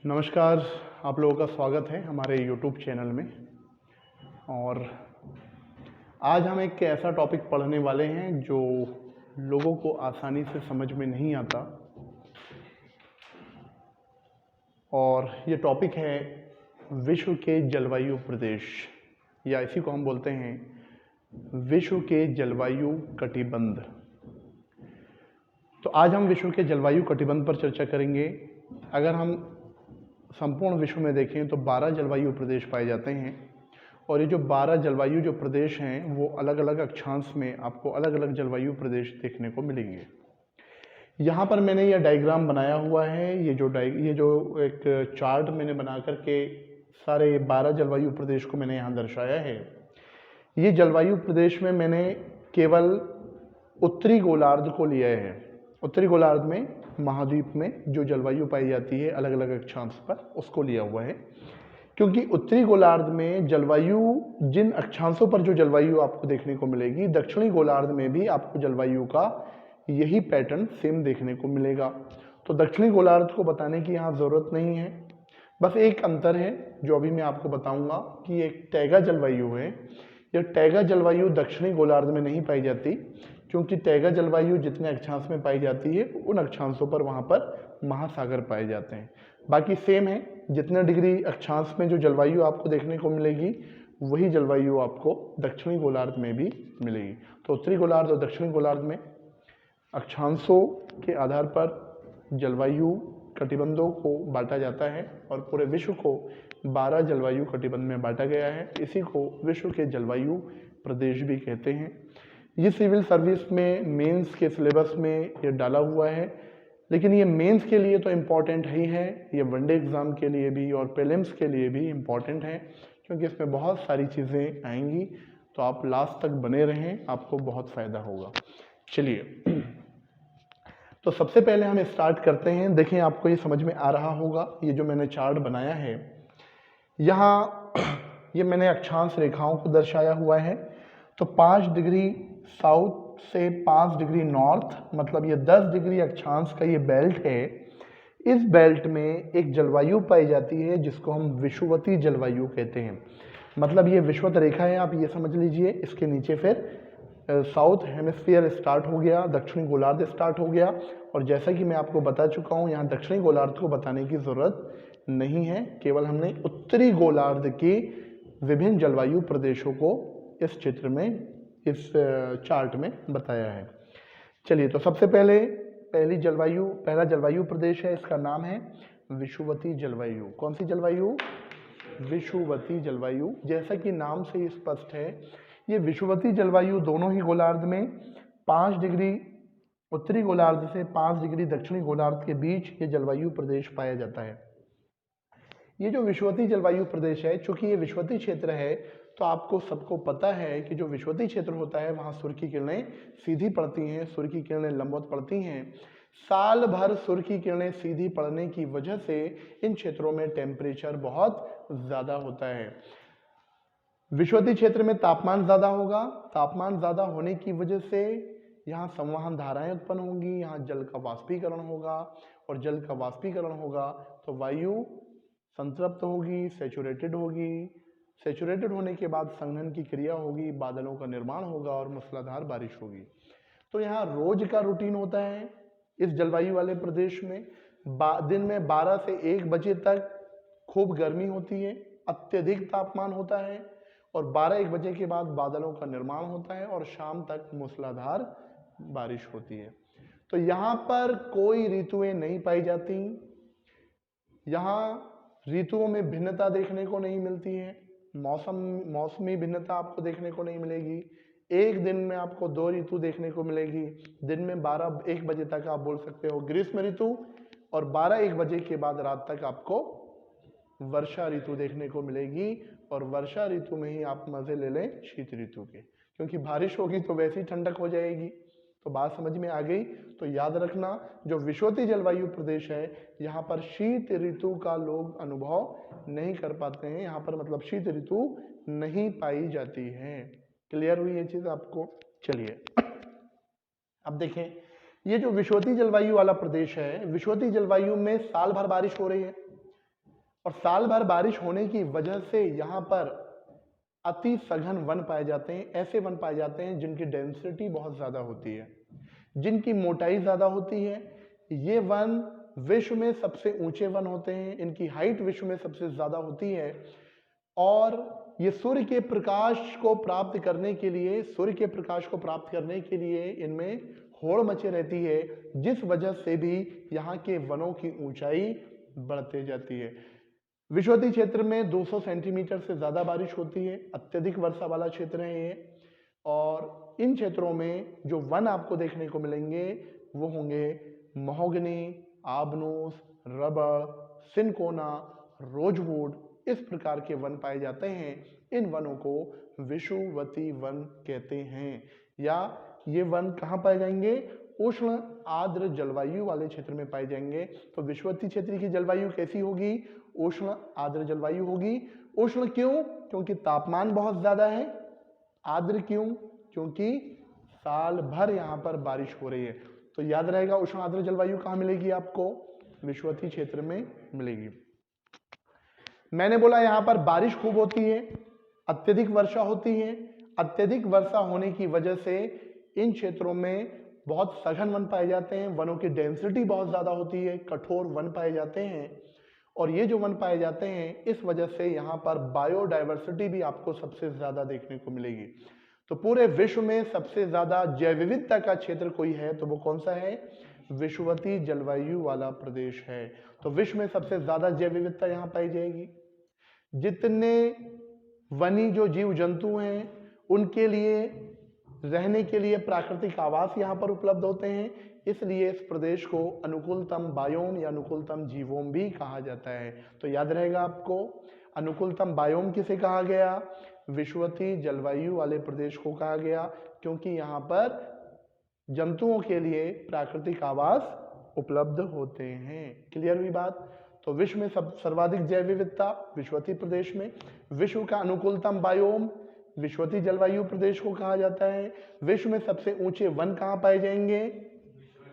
नमस्कार। आप लोगों का स्वागत है हमारे YouTube चैनल में। और आज हम एक ऐसा टॉपिक पढ़ने वाले हैं जो लोगों को आसानी से समझ में नहीं आता, और ये टॉपिक है विश्व के जलवायु प्रदेश, या इसी को हम बोलते हैं विश्व के जलवायु कटिबंध। तो आज हम विश्व के जलवायु कटिबंध पर चर्चा करेंगे। अगर हम संपूर्ण विश्व में देखें तो 12 जलवायु प्रदेश पाए जाते हैं, और ये जो 12 जलवायु जो प्रदेश हैं वो अलग अलग अक्षांश में आपको अलग अलग जलवायु प्रदेश देखने को मिलेंगे। यहाँ पर मैंने यह डायग्राम बनाया हुआ है। ये जो एक चार्ट मैंने बना करके सारे 12 जलवायु प्रदेश को मैंने यहाँ दर्शाया है। ये जलवायु प्रदेश में मैंने केवल उत्तरी गोलार्ध को लिया है। उत्तरी गोलार्ध में महाद्वीप में जो जलवायु पाई जाती है अलग अलग अक्षांश पर, उसको लिया हुआ है, क्योंकि उत्तरी गोलार्ध में जलवायु, जिन अक्षांशों पर जो जलवायु आपको देखने को मिलेगी, दक्षिणी गोलार्ध में भी आपको जलवायु का यही पैटर्न सेम देखने को मिलेगा। तो दक्षिणी गोलार्ध को बताने की यहाँ ज़रूरत नहीं है। बस एक अंतर है जो अभी मैं आपको बताऊंगा कि एक टैगा जलवायु है। यह टैगा जलवायु दक्षिणी गोलार्ध में नहीं पाई जाती, क्योंकि टैगा जलवायु जितने अक्षांश में पाई जाती है उन अक्षांशों पर वहाँ पर महासागर पाए जाते हैं। बाकी सेम है, जितने डिग्री अक्षांश में जो जलवायु आपको देखने को मिलेगी वही जलवायु आपको दक्षिणी गोलार्ध में भी मिलेगी। तो उत्तरी गोलार्ध और दक्षिणी गोलार्ध में अक्षांशों के आधार पर जलवायु कटिबंधों को बांटा जाता है, और पूरे विश्व को 12 जलवायु कटिबंध में बांटा गया है। इसी को विश्व के जलवायु प्रदेश भी कहते हैं। ये सिविल सर्विस में मेंस के सिलेबस में ये डाला हुआ है, लेकिन ये मेंस के लिए तो इम्पॉर्टेंट ही है, ये वनडे एग्ज़ाम के लिए भी और प्रीलिम्स के लिए भी इम्पॉर्टेंट है, क्योंकि इसमें बहुत सारी चीज़ें आएंगी। तो आप लास्ट तक बने रहें, आपको बहुत फ़ायदा होगा। चलिए, तो सबसे पहले हम स्टार्ट करते हैं। देखें, आपको ये समझ में आ रहा होगा, ये जो मैंने चार्ट बनाया है यहाँ, ये मैंने अक्षांश रेखाओं को दर्शाया हुआ है। तो 5 डिग्री साउथ से 5 डिग्री नॉर्थ, मतलब ये 10 डिग्री अक्षांश का ये बेल्ट है। इस बेल्ट में एक जलवायु पाई जाती है जिसको हम विषुवतीय जलवायु कहते हैं। मतलब ये विषुवत रेखा है, आप ये समझ लीजिए। इसके नीचे फिर साउथ हेमिस्फीयर स्टार्ट हो गया, दक्षिणी गोलार्ध स्टार्ट हो गया। और जैसा कि मैं आपको बता चुका हूँ, यहाँ दक्षिणी गोलार्ध को बताने की ज़रूरत नहीं है, केवल हमने उत्तरी गोलार्ध के विभिन्न जलवायु प्रदेशों को इस चित्र में, इस चार्ट में बताया है। चलिए, तो सबसे पहले पहला जलवायु प्रदेश है, इसका नाम है विषुवतीय जलवायु। कौन सी जलवायु? विषुवतीय जलवायु। जैसा कि नाम से ही स्पष्ट है, ये विषुवतीय जलवायु दोनों ही गोलार्ध में 5 डिग्री उत्तरी गोलार्ध से 5 डिग्री दक्षिणी गोलार्ध के बीच ये जलवायु प्रदेश पाया जाता है। ये जो विषुवतीय जलवायु प्रदेश है, चूंकि ये विषुवतीय क्षेत्र है, तो आपको सबको पता है कि जो विषुवतीय क्षेत्र होता है वहाँ सूर्य की किरणें सीधी पड़ती हैं, सूर्य की किरणें लंबवत पड़ती हैं। साल भर सूर्य की किरणें सीधी पड़ने की वजह से इन क्षेत्रों में टेम्परेचर बहुत ज़्यादा होता है। विषुवतीय क्षेत्र में तापमान ज़्यादा होगा। तापमान ज़्यादा होने की वजह से यहाँ संवहन धाराएं उत्पन्न होंगी, यहाँ जल का वाष्पीकरण होगा, और जल का वाष्पीकरण होगा तो वायु संतृप्त होगी, सैचुरेटेड होगी। सैचुरेटेड होने के बाद संघनन की क्रिया होगी, बादलों का निर्माण होगा और मूसलाधार बारिश होगी। तो यहाँ रोज का रूटीन होता है इस जलवायु वाले प्रदेश में। दिन में 12 से 1 बजे तक खूब गर्मी होती है, अत्यधिक तापमान होता है, और 12-1 बजे के बाद बादलों का निर्माण होता है और शाम तक मूसलाधार बारिश होती है। तो यहाँ पर कोई ऋतुएं नहीं पाई जाती। यहाँ ऋतुओं में भिन्नता देखने को नहीं मिलती है। मौसमी भिन्नता आपको देखने को नहीं मिलेगी। एक दिन में आपको 2 ऋतु देखने को मिलेगी। दिन में 12-1 बजे तक आप बोल सकते हो ग्रीष्म ऋतु, और 12-1 बजे के बाद रात तक आपको वर्षा ऋतु देखने को मिलेगी। और वर्षा ऋतु में ही आप मजे ले लें शीत ऋतु के, क्योंकि बारिश होगी तो वैसे ही ठंडक हो जाएगी। तो बात समझ में आ गई। तो याद रखना, जो विषुवतीय जलवायु प्रदेश है यहाँ पर शीत ऋतु का लोग अनुभव नहीं कर पाते हैं। यहाँ पर मतलब शीत ऋतु नहीं पाई जाती है। क्लियर हुई ये चीज आपको? चलिए, अब देखें, ये जो विषुवतीय जलवायु वाला प्रदेश है, विषुवतीय जलवायु में साल भर बारिश हो रही है। और साल भर बारिश होने की वजह से यहाँ पर अति सघन वन पाए जाते हैं। ऐसे वन पाए जाते हैं जिनकी डेंसिटी बहुत ज़्यादा होती है, जिनकी मोटाई ज़्यादा होती है। ये वन विश्व में सबसे ऊंचे वन होते हैं, इनकी हाइट विश्व में सबसे ज़्यादा होती है। और ये सूर्य के प्रकाश को प्राप्त करने के लिए, सूर्य के प्रकाश को प्राप्त करने के लिए इनमें होड़ मचे रहती है, जिस वजह से भी यहाँ के वनों की ऊंचाई बढ़ती जाती है। विश्ववती क्षेत्र में 200 सेंटीमीटर से ज़्यादा बारिश होती है, अत्यधिक वर्षा वाला क्षेत्र है ये। और इन क्षेत्रों में जो वन आपको देखने को मिलेंगे वो होंगे महोगनी, आबनूस, रबड़, सिनकोना, रोजवुड, इस प्रकार के वन पाए जाते हैं। इन वनों को विषुवती वन कहते हैं। या ये वन कहाँ पाए जाएंगे? उष्ण आर्द्र जलवायु वाले क्षेत्र में पाए जाएंगे। तो विषुवती क्षेत्र की जलवायु कैसी होगी? उष्ण आर्द्र जलवायु होगी। उष्ण क्यों? क्योंकि तापमान बहुत ज्यादा है। आर्द्र क्यों? क्योंकि साल भर यहाँ पर बारिश हो रही है। तो याद रहेगा, उष्ण आर्द्र जलवायु कहाँ मिलेगी आपको? विषुवती क्षेत्र में मिलेगी। मैंने बोला यहाँ पर बारिश खूब होती है, अत्यधिक वर्षा होती है। अत्यधिक वर्षा होने की वजह से इन क्षेत्रों में बहुत सघन वन पाए जाते हैं, वनों की डेंसिटी बहुत ज़्यादा होती है, कठोर वन पाए जाते हैं। और ये जो वन पाए जाते हैं, इस वजह से यहाँ पर बायोडाइवर्सिटी भी आपको सबसे ज़्यादा देखने को मिलेगी। तो पूरे विश्व में सबसे ज़्यादा जैव विविधता का क्षेत्र कोई है तो वो कौन सा है? विषुवती जलवायु वाला प्रदेश है। तो विश्व में सबसे ज़्यादा जैव विविधता यहाँ पाई जाएगी। जितने वनी जो जीव जंतु हैं उनके लिए रहने के लिए प्राकृतिक आवास यहाँ पर उपलब्ध होते हैं, इसलिए इस प्रदेश को अनुकूलतम बायोम या अनुकूलतम जीवोम भी कहा जाता है। तो याद रहेगा आपको, अनुकूलतम बायोम किसे कहा गया? विषुवती जलवायु वाले प्रदेश को कहा गया, क्योंकि यहाँ पर जंतुओं के लिए प्राकृतिक आवास उपलब्ध होते हैं। क्लियर हुई बात? तो विश्व में सर्वाधिक जैव विविधता विषुवती प्रदेश में। विश्व का अनुकूलतम बायोम विषुवती जलवायु प्रदेश को कहा जाता है। विश्व में सबसे ऊंचे वन कहाँ पाए जाएंगे?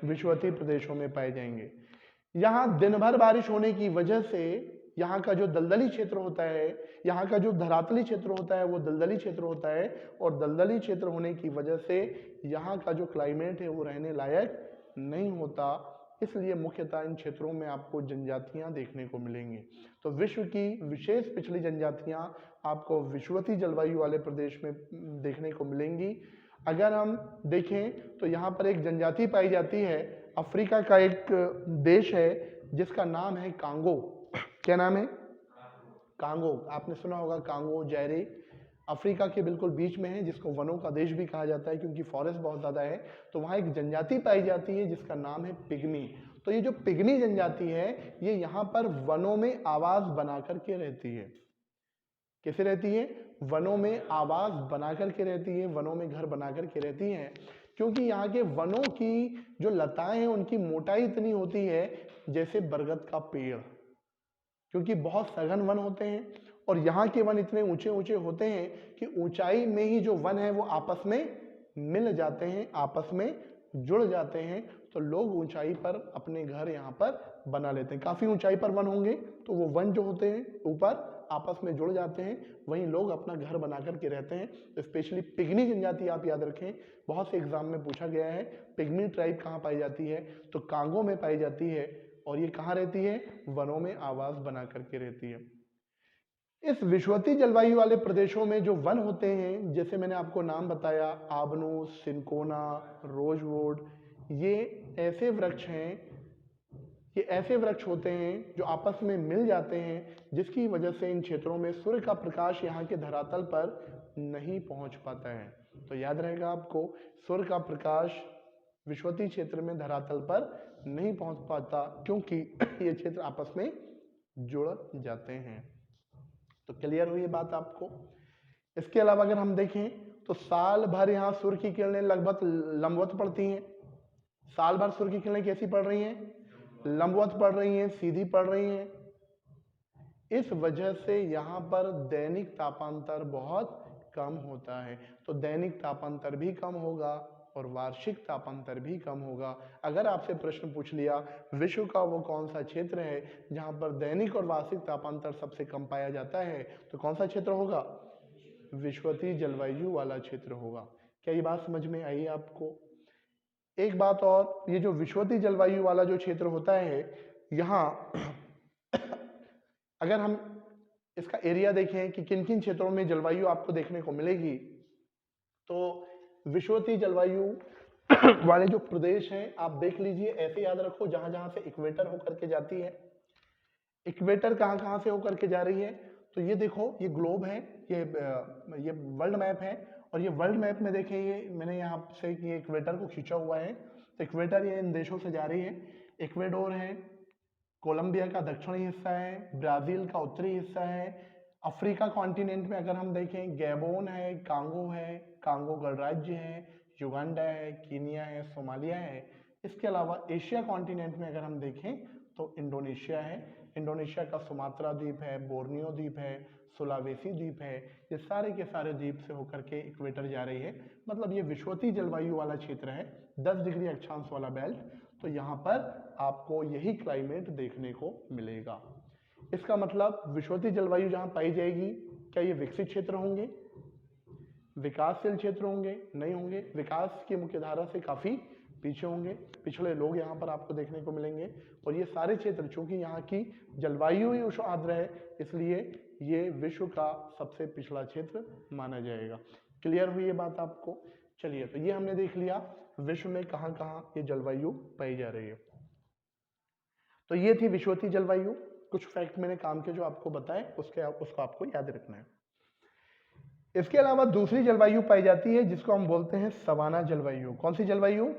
विषुवती प्रदेशों में पाए जाएंगे। यहाँ दिन भर बारिश होने की वजह से यहाँ का जो दलदली क्षेत्र होता है, यहाँ का जो धरातली क्षेत्र होता है वो दलदली क्षेत्र होता है। और दलदली क्षेत्र होने की वजह से यहाँ का जो क्लाइमेट है वो रहने लायक नहीं होता, इसलिए मुख्यतः इन क्षेत्रों में आपको जनजातियां देखने को मिलेंगी। तो विश्व की विशेष पिछड़ी जनजातियां आपको विषुवती जलवायु वाले प्रदेश में देखने को मिलेंगी। अगर हम देखें तो यहाँ पर एक जनजाति पाई जाती है, अफ्रीका का एक देश है जिसका नाम है कांगो। क्या नाम है? कांगो। आपने सुना होगा कांगो जायरे, अफ्रीका के बिल्कुल बीच में है, जिसको वनों का देश भी कहा जाता है क्योंकि फॉरेस्ट बहुत ज़्यादा है। तो वहाँ एक जनजाति पाई जाती है जिसका नाम है पिग्मी। तो ये जो पिग्मी जनजाति है ये यहाँ पर वनों में आवास बना करके रहती है। कैसे रहती है? वनों में आवास बना करके रहती है, वनों में घर बना करके रहती हैं। क्योंकि यहाँ के वनों की जो लताएं हैं उनकी मोटाई इतनी होती है जैसे बरगद का पेड़, क्योंकि बहुत सघन वन होते हैं। और यहाँ के वन इतने ऊंचे ऊंचे होते हैं कि ऊंचाई में ही जो वन है वो आपस में मिल जाते हैं, आपस में जुड़ जाते हैं। तो लोग ऊंचाई पर अपने घर यहाँ पर बना लेते हैं। काफी ऊंचाई पर वन होंगे तो वो वन जो होते हैं ऊपर आपस में जुड़ जाते हैं, वहीं लोग अपना घर बना करके रहते हैं। स्पेशली पिग्मी जनजाति आप याद रखें, बहुत से एग्जाम में पूछा गया है पिग्मी ट्राइब कहाँ पाई जाती है, तो कांगो में पाई जाती है। और ये कहाँ रहती है? वनों में आवास बना करके रहती है। इस विषुवती जलवायु वाले प्रदेशों में जो वन होते हैं, जैसे मैंने आपको नाम बताया, आबनूस, सिनकोना, रोजवुड, ये ऐसे वृक्ष हैं, ये ऐसे वृक्ष होते हैं जो आपस में मिल जाते हैं, जिसकी वजह से इन क्षेत्रों में सूर्य का प्रकाश यहाँ के धरातल पर नहीं पहुँच पाता है। तो याद रहेगा आपको, सूर्य का प्रकाश विषुवती क्षेत्र में धरातल पर नहीं पहुँच पाता क्योंकि ये क्षेत्र आपस में जुड़ जाते हैं। तो क्लियर हुई बात आपको? इसके अलावा अगर हम देखें तो साल भर यहाँ सूर्य की किरणें लगभग लंबवत पड़ती हैं। साल भर सूर्य की किरणें कैसी पड़ रही हैं? लंबवत पड़ रही हैं, सीधी पड़ रही हैं। इस वजह से यहाँ पर दैनिक तापांतर बहुत कम होता है। तो दैनिक तापांतर भी कम होगा और वार्षिक तापांतर भी कम होगा। अगर आपसे प्रश्न पूछ लिया विश्व का वो कौन सा क्षेत्र है जहाँ पर दैनिक और वार्षिक तापांतर सबसे कम पाया जाता है, तो कौन सा क्षेत्र होगा? विषुवतीय जलवायु वाला क्षेत्र होगा। क्या ये बात समझ में आई आपको? एक बात और, ये जो विषुवतीय जलवायु वाला जो क्षेत्र होता है, यहाँ अगर हम इसका एरिया देखें कि किन किन क्षेत्रों में जलवायु आपको देखने को मिलेगी, तो विषुवतीय जलवायु वाले जो प्रदेश हैं आप देख लीजिए, ऐसे याद रखो जहां जहां से इक्वेटर होकर के जाती है। इक्वेटर कहां कहां से होकर के जा रही है? तो ये देखो, ये ग्लोब है, ये वर्ल्ड मैप है, और ये वर्ल्ड मैप में देखें, ये मैंने यहाँ से ये इक्वेटर को खींचा हुआ है। तो इक्वेटर ये इन देशों से जा रही है। इक्वेडोर है, कोलंबिया का दक्षिणी हिस्सा है, ब्राजील का उत्तरी हिस्सा है। अफ्रीका कॉन्टिनेंट में अगर हम देखें, गैबोन है, कांगो गणराज्य है, युगांडा है, कीनिया है, सोमालिया है। इसके अलावा एशिया कॉन्टिनेंट में अगर हम देखें तो इंडोनेशिया है। इंडोनेशिया का सुमात्रा द्वीप है, बोर्नियो द्वीप है, सुलावेसी द्वीप है। ये सारे के सारे द्वीप से होकर के इक्वेटर जा रही है। मतलब ये विषुवतीय जलवायु वाला क्षेत्र है, 10 डिग्री अक्षांश वाला बेल्ट। तो यहाँ पर आपको यही क्लाइमेट देखने को मिलेगा। इसका मतलब विषुवतीय जलवायु जहाँ पाई जाएगी, क्या ये विकसित क्षेत्र होंगे, विकासशील क्षेत्र होंगे? नहीं होंगे। विकास की मुख्य धारा से काफी पीछे होंगे, पिछड़े लोग यहाँ पर आपको देखने को मिलेंगे। और ये सारे क्षेत्र, चूंकि यहाँ की जलवायु ही उष्ण आर्द्र है, इसलिए ये विश्व का सबसे पिछड़ा क्षेत्र माना जाएगा। क्लियर हुई ये बात आपको? चलिए, तो ये हमने देख लिया विश्व में कहाँ कहाँ ये जलवायु पाई जा रही है। तो ये थी विषुवतीय जलवायु। कुछ फैक्ट मैंने काम के जो आपको बताए उसको आपको याद रखना है। इसके अलावा दूसरी जलवायु पाई जाती है जिसको हम बोलते हैं सवाना जलवायु। कौन सी जलवायु?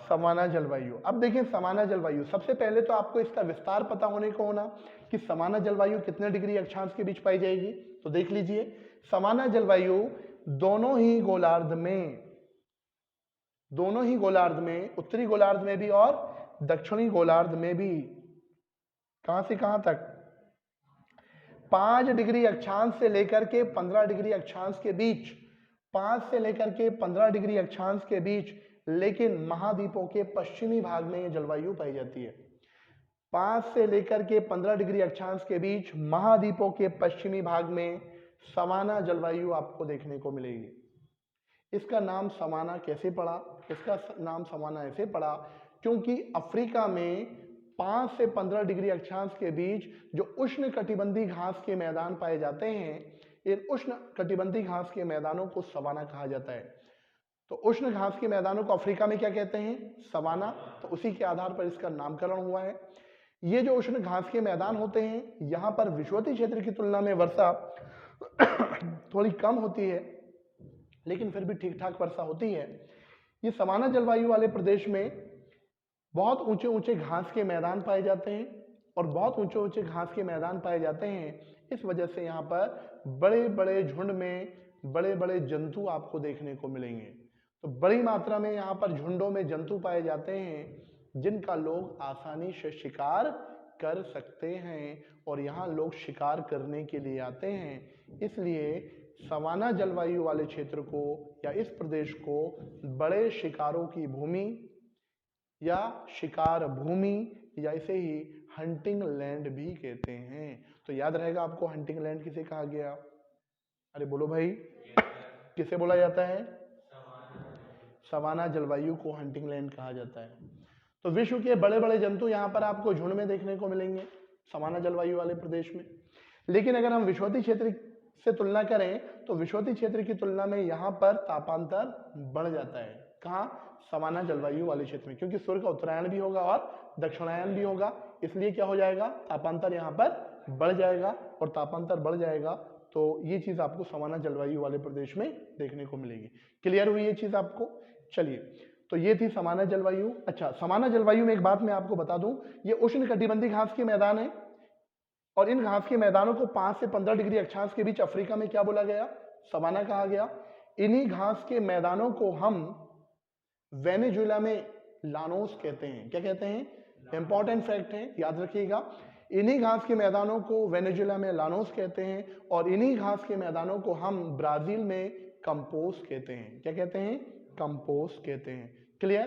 सवाना जलवायु। अब देखें, सवाना जलवायु, सबसे पहले तो आपको इसका विस्तार पता होने को होना कि सवाना जलवायु कितने डिग्री अक्षांश के बीच पाई जाएगी। तो देख लीजिए, सवाना जलवायु दोनों ही गोलार्ध में, उत्तरी गोलार्ध में भी और दक्षिणी गोलार्ध में भी, कहां से कहां तक? 5 डिग्री अक्षांश से लेकर के 15 डिग्री अक्षांश के बीच, 5 से लेकर के 15 डिग्री अक्षांश के बीच। लेकिन महाद्वीपों के पश्चिमी भाग में यह जलवायु पाई जाती है। 5 से लेकर के 15 डिग्री अक्षांश के बीच महाद्वीपों के पश्चिमी भाग में सवाना जलवायु आपको देखने को मिलेगी। इसका नाम सवाना कैसे पड़ा? इसका नाम सवाना ऐसे पड़ा क्योंकि अफ्रीका में 5 से 15 डिग्री अक्षांश के बीच जो उष्ण कटिबंधीय घास के मैदान पाए जाते हैं, इन उष्ण कटिबंधीय घास के मैदानों को सवाना कहा जाता है। तो उष्ण घास के मैदानों को अफ्रीका में क्या कहते हैं? सवाना। तो उसी के आधार पर इसका नामकरण हुआ है। ये जो उष्ण घास के मैदान होते हैं, यहाँ पर विषुवतीय क्षेत्र की तुलना में वर्षा थोड़ी कम होती है, लेकिन फिर भी ठीक ठाक वर्षा होती है। ये सवाना जलवायु वाले प्रदेश में बहुत ऊंचे ऊंचे घास के मैदान पाए जाते हैं, और बहुत ऊंचे ऊंचे घास के मैदान पाए जाते हैं। इस वजह से यहाँ पर बड़े बड़े झुंड में बड़े बड़े जंतु आपको देखने को मिलेंगे। तो बड़ी मात्रा में यहाँ पर झुंडों में जंतु पाए जाते हैं जिनका लोग आसानी से शिकार कर सकते हैं, और यहाँ लोग शिकार करने के लिए आते हैं। इसलिए सवाना जलवायु वाले क्षेत्र को या इस प्रदेश को बड़े शिकारों की भूमि या शिकार भूमि या इसे ही हंटिंग लैंड भी कहते हैं। तो याद रहेगा आपको, हंटिंग लैंड किसे कहा गया? अरे बोलो भाई, किसे बोला जाता है? सवाना जलवायु को हंटिंग लैंड कहा जाता है। तो विश्व के बड़े बड़े जंतु यहाँ पर आपको झुंड में देखने को मिलेंगे सवाना जलवायु वाले प्रदेश में। लेकिन अगर हम विषुवतीय क्षेत्र से तुलना करें तो विषुवतीय क्षेत्र की तुलना में यहाँ पर तापांतर बढ़ जाता है। कहाँ? सवाना जलवायु वाले क्षेत्र में, क्योंकि सूर्य का उत्तरायण भी होगा और दक्षिणायन भी होगा, इसलिए क्या हो जाएगा? तापांतर यहाँ पर बढ़ जाएगा, और तापांतर बढ़ जाएगा तो ये चीज आपको सवाना जलवायु वाले प्रदेश में देखने को मिलेगी। क्लियर हुई ये चीज आपको? चलिए, तो ये थी सवाना जलवायु। अच्छा, सवाना जलवायु में एक बात मैं आपको बता दूं, ये उष्ण कटिबंधीय घास के मैदान है, और इन घास के मैदानों को 5 से 15 डिग्री अक्षांश के बीच अफ्रीका में क्या बोला गया? सवाना कहा गया। इन्हीं घास के मैदानों को हम वेनेजुएला में लानोस कहते हैं। क्या कहते हैं? इंपॉर्टेंट फैक्ट है, याद रखिएगा। इन्हीं घास के मैदानों को वेनेजुएला में लानोस कहते हैं, और इन्हीं घास के मैदानों को हम ब्राजील में कंपोस कहते हैं। क्या कहते हैं? कंपोस्ट कहते हैं। क्लियर?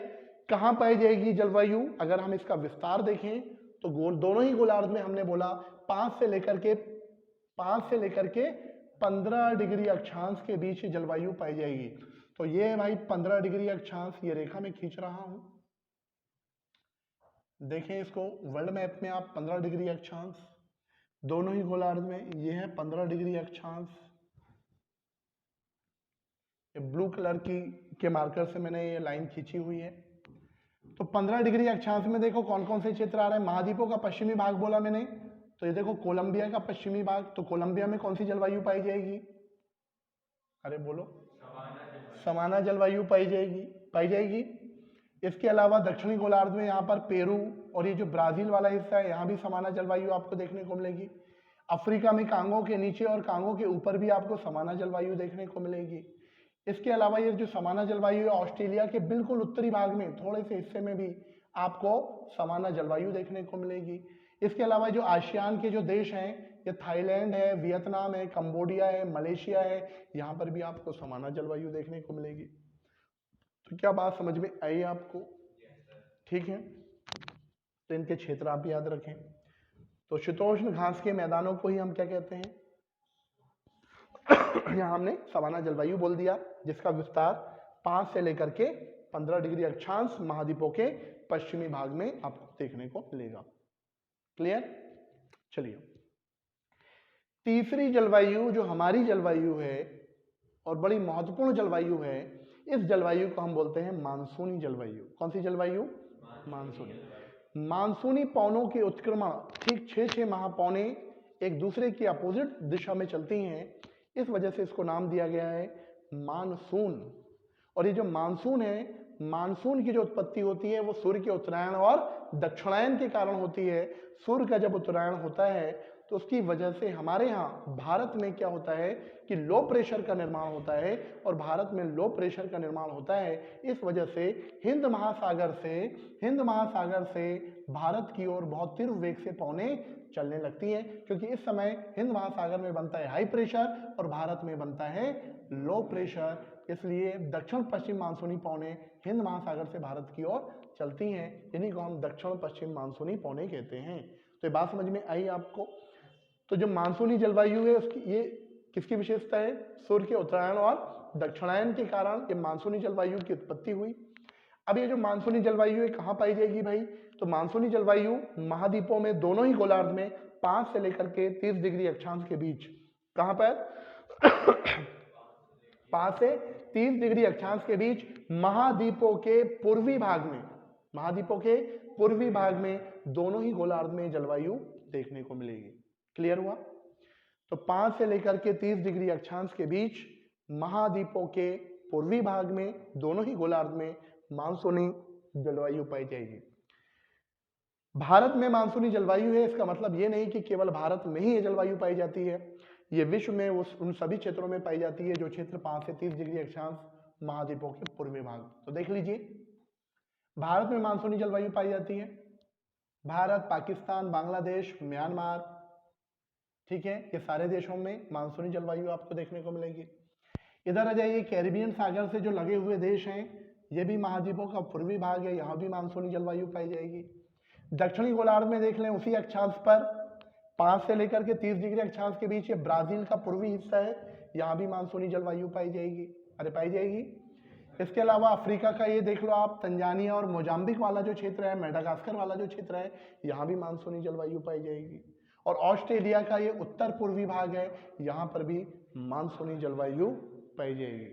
कहाँ पाई जाएगी जलवायु? अगर हम इसका विस्तार देखें तो दोनों ही गोलार्ध में हमने बोला 5 से लेकर के 15 डिग्री अक्षांश के बीच जलवायु पाई जाएगी। तो ये है भाई 15 डिग्री अक्षांश, ये रेखा में खींच रहा हूं, देखें इसको वर्ल्ड मैप में आप 15 डिग्री अक्षांश दोनों ही गोलार्ध में, ये है 15 डिग्री अक्षांश। ब्लू कलर के मार्कर से मैंने ये लाइन खींची हुई है। तो 15 डिग्री अक्षांश में देखो कौन कौन से क्षेत्र आ रहे हैं। महाद्वीपों का पश्चिमी भाग बोला मैंने, तो ये देखो कोलंबिया का पश्चिमी भाग, तो कोलंबिया में कौन सी जलवायु पाई जाएगी? अरे बोलो, समाना जलवायु पाई जाएगी। इसके अलावा दक्षिणी गोलार्ध में यहाँ पर पेरू और ये जो ब्राजील वाला हिस्सा है, यहाँ भी समाना जलवायु आपको देखने को मिलेगी। अफ्रीका में कांगो के नीचे और कांगो के ऊपर भी आपको समाना जलवायु देखने को मिलेगी। इसके अलावा ये जो समाना जलवायु है, ऑस्ट्रेलिया के बिल्कुल उत्तरी भाग में थोड़े से हिस्से में भी आपको समाना जलवायु देखने को मिलेगी। इसके अलावा जो आसियान के जो देश हैं, ये थाईलैंड है, वियतनाम है, कंबोडिया है, मलेशिया है, यहाँ पर भी आपको समाना जलवायु देखने को मिलेगी। तो क्या बात समझ में आई आपको? ठीक है, तो इनके क्षेत्र आप याद रखें। तो शीतोष्ण घास के मैदानों को ही हम क्या कहते हैं? यहाँ हमने सवाना जलवायु बोल दिया, जिसका विस्तार 5 से लेकर के 15 डिग्री अक्षांश महाद्वीपों के पश्चिमी भाग में आपको देखने को मिलेगा। क्लियर? चलिए, तीसरी जलवायु जो हमारी जलवायु है और बड़ी महत्वपूर्ण जलवायु है, इस जलवायु को हम बोलते हैं मानसूनी जलवायु। कौन सी जलवायु? मानसूनी। मानसूनी पवनों के उत्क्रमण ठीक 6 माह पौने एक दूसरे की अपोजिट दिशा में चलती हैं, इस वजह से इसको नाम दिया गया है मानसून। और ये जो मानसून है, मानसून की जो उत्पत्ति होती है वो सूर्य के उत्तरायण और दक्षिणायन के कारण होती है। सूर्य का जब उत्तरायण होता है तो उसकी वजह से हमारे यहाँ भारत में क्या होता है कि लो प्रेशर का निर्माण होता है, और भारत में लो प्रेशर का निर्माण होता है। इस वजह से हिंद महासागर से भारत की ओर बहुत तीव्र वेग से पवनें चलने लगती हैं, क्योंकि इस समय हिंद महासागर में बनता है हाई प्रेशर और भारत में बनता है लो प्रेशर। इसलिए दक्षिण पश्चिम मानसूनी पवनें हिंद महासागर से भारत की ओर चलती हैं, इन्हीं को हम दक्षिण पश्चिम मानसूनी पवनें कहते हैं। तो ये बात समझ में आई आपको? तो जो मानसूनी जलवायु है उसकी ये किसकी विशेषता है? सूर्य के उत्तरायण और दक्षिणायन के कारण ये मानसूनी जलवायु की उत्पत्ति हुई। अब ये जो मानसूनी जलवायु है कहाँ पाई जाएगी भाई? तो मानसूनी जलवायु महाद्वीपों में दोनों ही गोलार्ध में 5 से लेकर के 30 डिग्री अक्षांश के बीच। कहाँ पर? 5 से 30 डिग्री अक्षांश के बीच महाद्वीपों के पूर्वी भाग में दोनों ही गोलार्ध में जलवायु देखने को मिलेगी। क्लियर हुआ? तो 5 से लेकर के 30 डिग्री अक्षांश के बीच महाद्वीपों के पूर्वी भाग में दोनों ही गोलार्ध में मानसूनी जलवायु पाई जाएगी। भारत में मानसूनी जलवायु है, इसका मतलब ये नहीं कि केवल भारत में ही ये जलवायु पाई जाती है, ये विश्व में उन सभी क्षेत्रों में पाई जाती है जो क्षेत्र 5 से 30 डिग्री अक्षांश महाद्वीपों के पूर्वी भाग। तो देख लीजिए, भारत में मानसूनी जलवायु पाई जाती है। भारत, पाकिस्तान, बांग्लादेश, म्यांमार, ठीक है, ये सारे देशों में मानसूनी जलवायु आपको देखने को मिलेगी। इधर आ जाइए, कैरिबियन सागर से जो लगे हुए देश हैं, ये भी महाद्वीपों का पूर्वी भाग है, यहाँ भी मानसूनी जलवायु पाई जाएगी। दक्षिणी गोलार्ध में देख लें, उसी अक्षांश पर 5 से लेकर के 30 डिग्री अक्षांश के बीच ये ब्राजील का पूर्वी हिस्सा है, यहाँ भी मानसूनी जलवायु पाई जाएगी। पाई जाएगी। इसके अलावा अफ्रीका का ये देख लो आप, तंजानिया और मोजाम्बिक वाला जो क्षेत्र है, मेडागास्कर वाला जो क्षेत्र है, यहाँ भी मानसूनी जलवायु पाई जाएगी। और ऑस्ट्रेलिया का ये उत्तर पूर्वी भाग है, यहाँ पर भी मानसूनी जलवायु पाई जाएगी।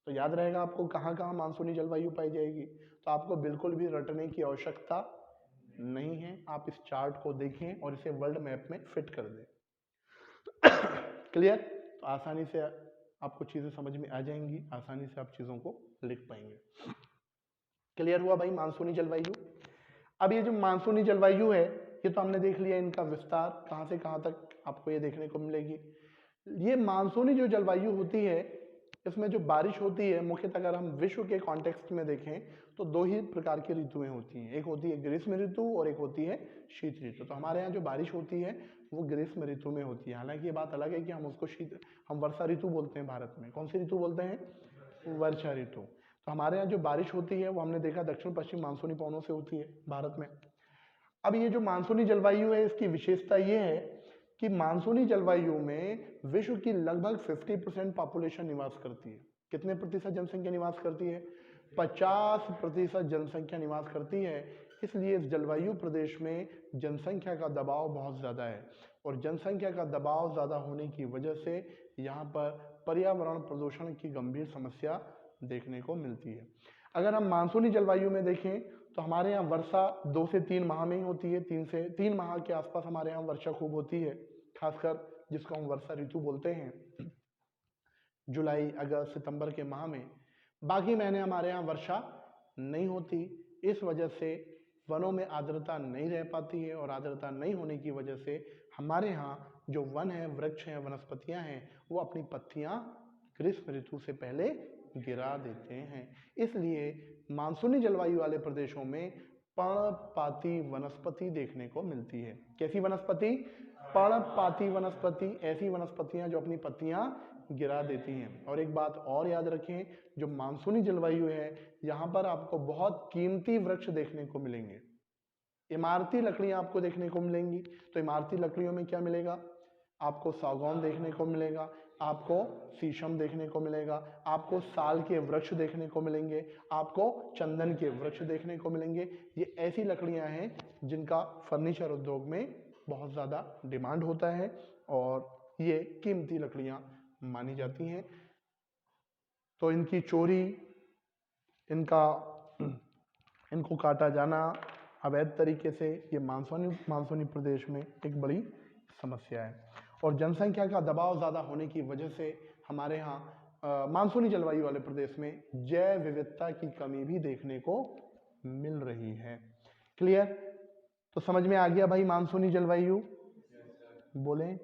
तो याद रहेगा आपको कहाँ कहाँ मानसूनी जलवायु पाई जाएगी। तो आपको बिल्कुल भी रटने की आवश्यकता नहीं है, आप इस चार्ट को देखें और इसे वर्ल्ड मैप में फिट कर दें। क्लियर? तो आसानी से आपको चीजें समझ में आ जाएंगी, आसानी से आप चीजों को लिख पाएंगे। क्लियर हुआ भाई मानसूनी जलवायु? अब ये जो मानसूनी जलवायु है, ये तो हमने देख लिया इनका विस्तार कहाँ से कहाँ तक आपको ये देखने को मिलेगी। ये मानसूनी जो जलवायु होती है, इसमें जो बारिश होती है, मुख्यतः अगर हम विश्व के कॉन्टेक्स्ट में देखें तो 2 ही प्रकार की ऋतुएं होती हैं, एक होती है ग्रीष्म ऋतु और एक होती है शीत ऋतु। तो हमारे यहाँ जो बारिश होती है वो ग्रीष्म ऋतु में होती है। हालांकि ये बात अलग है कि हम उसको हम वर्षा ऋतु बोलते हैं भारत में। कौन सी ऋतु बोलते हैं? वर्षा ऋतु। तो हमारे यहाँ जो बारिश होती है वो हमने देखा दक्षिण पश्चिम मानसूनी पवनों से होती है भारत में। अब ये जो मानसूनी जलवायु है इसकी विशेषता ये है कि मानसूनी जलवायु में विश्व की लगभग 50% पॉपुलेशन निवास करती है। कितने प्रतिशत जनसंख्या निवास करती है? 50% जनसंख्या निवास करती है। इसलिए इस जलवायु प्रदेश में जनसंख्या का दबाव बहुत ज़्यादा है और जनसंख्या का दबाव ज़्यादा होने की वजह से यहाँ पर पर्यावरण प्रदूषण की गंभीर समस्या देखने को मिलती है। अगर हम मानसूनी जलवायु में देखें तो हमारे यहाँ वर्षा 2 से 3 माह में ही होती है। 3 माह के आसपास हमारे यहाँ वर्षा खूब होती है, खासकर जिसको हम वर्षा ऋतु बोलते हैं, जुलाई, अगस्त, सितंबर के माह में। बाकी महीने हमारे यहाँ वर्षा नहीं होती। इस वजह से वनों में आर्द्रता नहीं रह पाती है और आर्द्रता नहीं होने की वजह से हमारे यहाँ जो वन है, वृक्ष हैं, वनस्पतियाँ हैं, वो अपनी पत्तियाँ ग्रीष्म ऋतु से पहले गिरा देते हैं। इसलिए मानसूनी जलवायु वाले प्रदेशों में पर्णपाती वनस्पति देखने को मिलती है। कैसी वनस्पति? पर्णपाती वनस्पति, ऐसी वनस्पतियां जो अपनी पत्तियां गिरा देती हैं। और एक बात और याद रखें, जो मानसूनी जलवायु है यहाँ पर आपको बहुत कीमती वृक्ष देखने को मिलेंगे। इमारती लकड़ियां आपको देखने को मिलेंगी। तो इमारती लकड़ियों में क्या मिलेगा? आपको सागौन देखने को मिलेगा, आपको शीशम देखने को मिलेगा, आपको साल के वृक्ष देखने को मिलेंगे, आपको चंदन के वृक्ष देखने को मिलेंगे। ये ऐसी लकड़ियां हैं जिनका फर्नीचर उद्योग में बहुत ज़्यादा डिमांड होता है और ये कीमती लकड़ियां मानी जाती हैं। तो इनकी चोरी, इनको काटा जाना अवैध तरीके से, ये मानसूनी प्रदेश में एक बड़ी समस्या है। और जनसंख्या का दबाव ज़्यादा होने की वजह से हमारे यहाँ मानसूनी जलवायु वाले प्रदेश में जैव विविधता की कमी भी देखने को मिल रही है। क्लियर? तो समझ में आ गया भाई मानसूनी जलवायु? बोलें।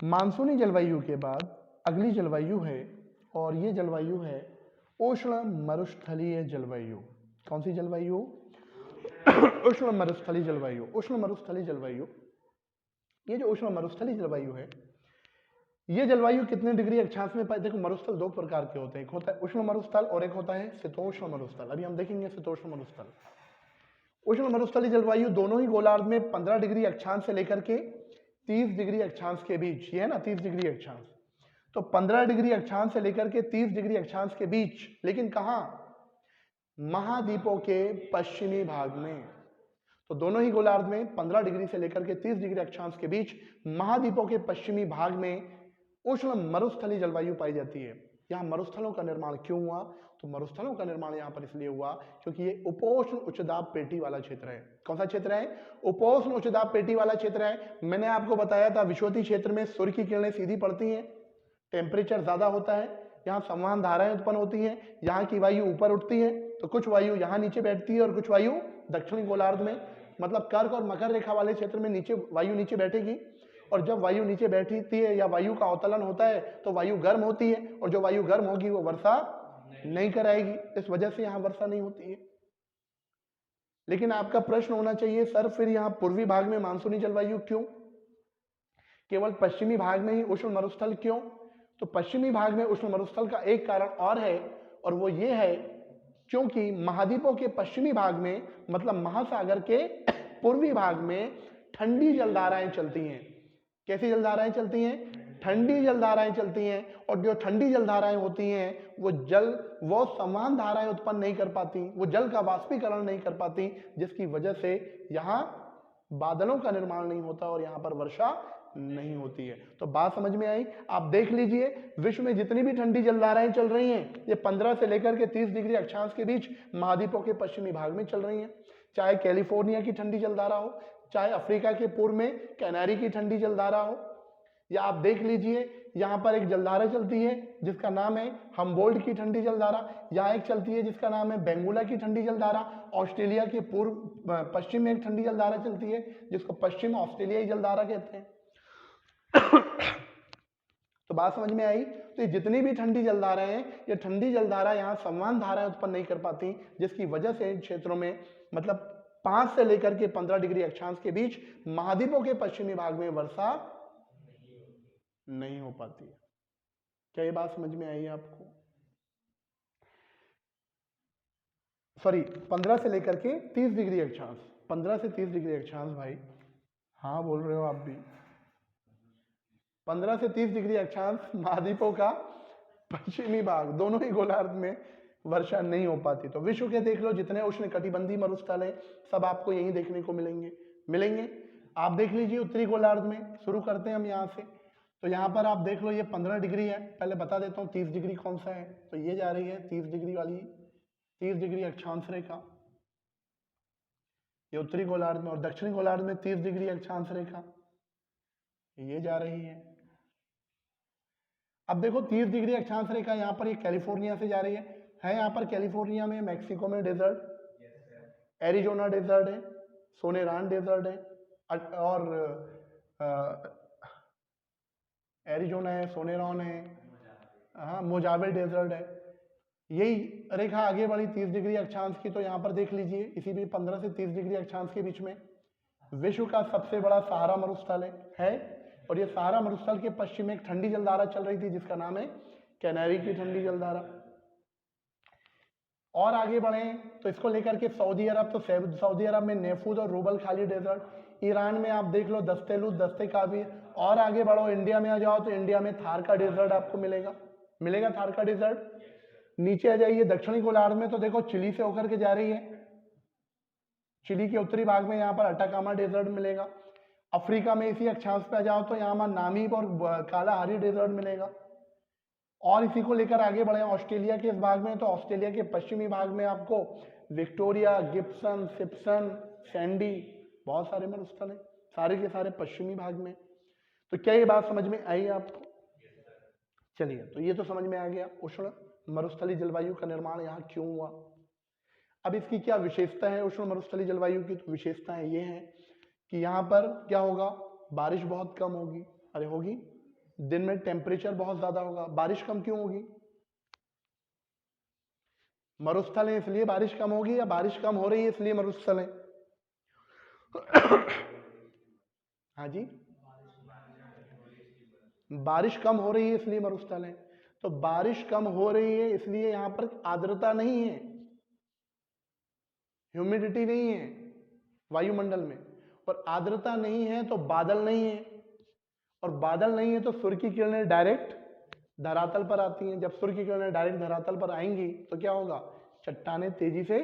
मानसूनी जलवायु के बाद अगली जलवायु है और ये जलवायु है उष्ण मरुस्थलीय जलवायु। कौन सी जलवायु? उष्ण मरुस्थलीय जलवायु। उष्ण मरुस्थलीय जलवायु, ये जो उष्ण मरुस्थलीय जलवायु है, ये जलवायु कितने डिग्री अक्षांश में पाए? देखो, मरुस्थल दो प्रकार के होते हैं, एक होता है उष्ण मरुस्थल और एक होता है शीतोष्ण मरुस्थल। अभी हम देखेंगे शीतोष्ण मरुस्थल। उष्ण मरुस्थलीय जलवायु दोनों ही गोलार्ध में 15 डिग्री अक्षांश से लेकर के 30 डिग्री अक्षांश के बीच, ये है ना 30 डिग्री अक्षांश, तो 15 डिग्री अक्षांश से लेकर के 30 डिग्री अक्षांश के बीच, लेकिन कहां? महाद्वीपों के पश्चिमी भाग में। तो दोनों ही गोलार्ध में 15 डिग्री से लेकर के 30 डिग्री अक्षांश के बीच महाद्वीपों के पश्चिमी भाग में उष्ण मरुस्थलीय जलवायु पाई जाती है। यहाँ मरुस्थलों का निर्माण क्यों हुआ? तो मरुस्थलों का निर्माण यहाँ पर इसलिए हुआ क्योंकि ये उपोष्ण उच्च दाब पेटी वाला क्षेत्र है। कौन सा क्षेत्र है? उपोष्ण उच्च दाब पेटी वाला क्षेत्र है। मैंने आपको बताया था विषुवतीय क्षेत्र में सूर्य की किरणें सीधी पड़ती हैं, टेम्परेचर ज्यादा होता है, यहाँ संवहन धाराएं उत्पन्न होती हैं, यहाँ की वायु ऊपर उठती है, तो कुछ वायु यहाँ नीचे बैठती है और कुछ वायु दक्षिणी गोलार्ध में, मतलब कर्क और मकर रेखा वाले क्षेत्र में नीचे वायु नीचे बैठेगी। और जब वायु नीचे बैठती है या वायु का अवतलन होता है तो वायु गर्म होती है, और जो वायु गर्म होगी वो वर्षा नहीं कराएगी। इस वजह से यहाँ वर्षा नहीं होती है। लेकिन आपका प्रश्न होना चाहिए, सर फिर यहाँ पूर्वी भाग में मानसूनी जलवायु क्यों, केवल पश्चिमी भाग में ही उष्ण मरुस्थल क्यों? तो पश्चिमी भाग में उष्ण मरुस्थल का एक कारण और है, और वो ये है क्योंकि महाद्वीपों के पश्चिमी भाग में, मतलब महासागर के पूर्वी भाग में ठंडी जलधाराएं चलती हैं। कैसी जलधाराएं चलती हैं? ठंडी जलधाराएं चलती हैं। और जो ठंडी जलधाराएं होती हैं वो समान धाराएं उत्पन्न नहीं कर पाती, वो जल का वाष्पीकरण नहीं कर पाती, जिसकी वजह से यहाँ बादलों का निर्माण नहीं होता और यहाँ पर वर्षा नहीं होती है। तो बात समझ में आई? आप देख लीजिए, विश्व में जितनी भी ठंडी जलधाराएं चल रही हैं, ये 15 से लेकर के 30 डिग्री अक्षांश के बीच महाद्वीपों के पश्चिमी भाग में चल रही हैं। चाहे कैलिफोर्निया की ठंडी जलधारा हो, चाहे अफ्रीका के पूर्व में कैनारी की ठंडी जलधारा हो, या आप देख लीजिए यहाँ पर एक जलधारा चलती है जिसका नाम है हम्बोल्ट की ठंडी जलधारा, यहाँ एक चलती है जिसका नाम है बेंगुला की ठंडी जलधारा, ऑस्ट्रेलिया के पूर्व पश्चिम में एक ठंडी जलधारा चलती है जिसको पश्चिम ऑस्ट्रेलियाई जलधारा कहते हैं। तो बात समझ में आई? तो ये जितनी भी ठंडी जलधाराएं हैं, ये ठंडी जलधारा यहाँ संवहन धाराएं उत्पन्न नहीं कर पाती, जिसकी वजह से इन क्षेत्रों में, मतलब 5 से लेकर के 15 डिग्री अक्षांश के बीच महाद्वीपों के पश्चिमी भाग में वर्षा नहीं हो पाती है। क्या ये बात समझ में आई आपको? सॉरी 15 से लेकर के 30 डिग्री अक्षांश, 15 से 30 डिग्री अक्षांश भाई, हाँ बोल रहे हो आप भी। 15 से 30 डिग्री अक्षांश महाद्वीपों का पश्चिमी भाग, दोनों ही गोलार्ध में वर्षा नहीं हो पाती। तो विश्व के देख लो जितने उष्ण कटिबंधीय मरुस्थल है सब आपको यहीं देखने को मिलेंगे। आप देख लीजिए उत्तरी गोलार्ध में, शुरू करते हैं हम यहाँ से। तो यहाँ पर आप देख लो ये 15 डिग्री है, पहले बता देता हूँ 30 डिग्री कौन सा है। तो ये जा रही है 30 डिग्री वाली, 30 डिग्री अक्षांश रेखा, ये उत्तरी गोलार्ध में। और दक्षिणी गोलार्ध में 30 डिग्री अक्षांश रेखा ये जा रही है। अब देखो 30 डिग्री अक्षांश रेखा यहाँ पर ये कैलिफोर्निया से जा रही है यहाँ पर कैलिफोर्निया में, मैक्सिको में डेजर्ट, एरिजोना डेजर्ट है, सोनेरान डेजर्ट है, और एरिजोना है, सोनेरान है, हाँ मोजावे डेजर्ट है। यही रेखा आगे बढ़ी 30 डिग्री अक्षांश की। तो यहाँ पर देख लीजिए इसी भी 15 से 30 डिग्री अक्षांश के बीच में विश्व का सबसे बड़ा सहारा मरुस्थल है। और ये सहारा मरुस्थल के पश्चिम में एक ठंडी जलधारा चल रही थी जिसका नाम है कैनारी की ठंडी जलधारा। और आगे बढ़े तो इसको लेकर के सऊदी अरब, तो सऊदी अरब में नेफूद और रूबल खाली डेजर्ट, ईरान में आप देख लो दस्तेलूद, दस्ते काबीर। और आगे बढ़ो इंडिया में आ जाओ तो इंडिया में थार का डेजर्ट आपको मिलेगा थार का डेजर्ट। नीचे आ जाइए दक्षिणी गोलार्ध में तो देखो चिली से होकर के जा रही है, चिली के उत्तरी भाग में यहाँ पर अटाकामा डेजर्ट मिलेगा। अफ्रीका में इसी अक्षांश पे आ जाओ तो यहाँ नामीब और कालाहारी डेजर्ट मिलेगा। और इसी को लेकर आगे बढ़े ऑस्ट्रेलिया के इस भाग में, तो ऑस्ट्रेलिया के पश्चिमी भाग में आपको विक्टोरिया, गिब्सन, सिप्सन, सैंडी, बहुत सारे मरुस्थल हैं, सारे के सारे पश्चिमी भाग में। तो क्या ये बात समझ में आई आपको? चलिए, तो ये तो समझ में आ गया उष्ण मरुस्थलीय जलवायु का निर्माण यहाँ क्यों हुआ। अब इसकी क्या विशेषता है उष्ण मरुस्थलीय जलवायु की? तो विशेषताएं ये हैं कि यहाँ पर क्या होगा, बारिश बहुत कम होगी, अरे होगी, दिन में टेम्परेचर बहुत ज्यादा होगा। बारिश कम क्यों होगी? मरुस्थल है इसलिए बारिश कम होगी, या बारिश कम हो रही है इसलिए मरुस्थल है? हाँ जी, बारिश कम हो रही है इसलिए मरुस्थल है। तो बारिश कम हो रही है इसलिए यहां पर आर्द्रता नहीं है, ह्यूमिडिटी नहीं है वायुमंडल में, और आर्द्रता नहीं है तो बादल नहीं है, और बादल नहीं है तो सूर्य की किरणें डायरेक्ट धरातल पर आती हैं। जब सूर्य की किरणें डायरेक्ट धरातल पर आएंगी तो क्या होगा, चट्टानें तेजी से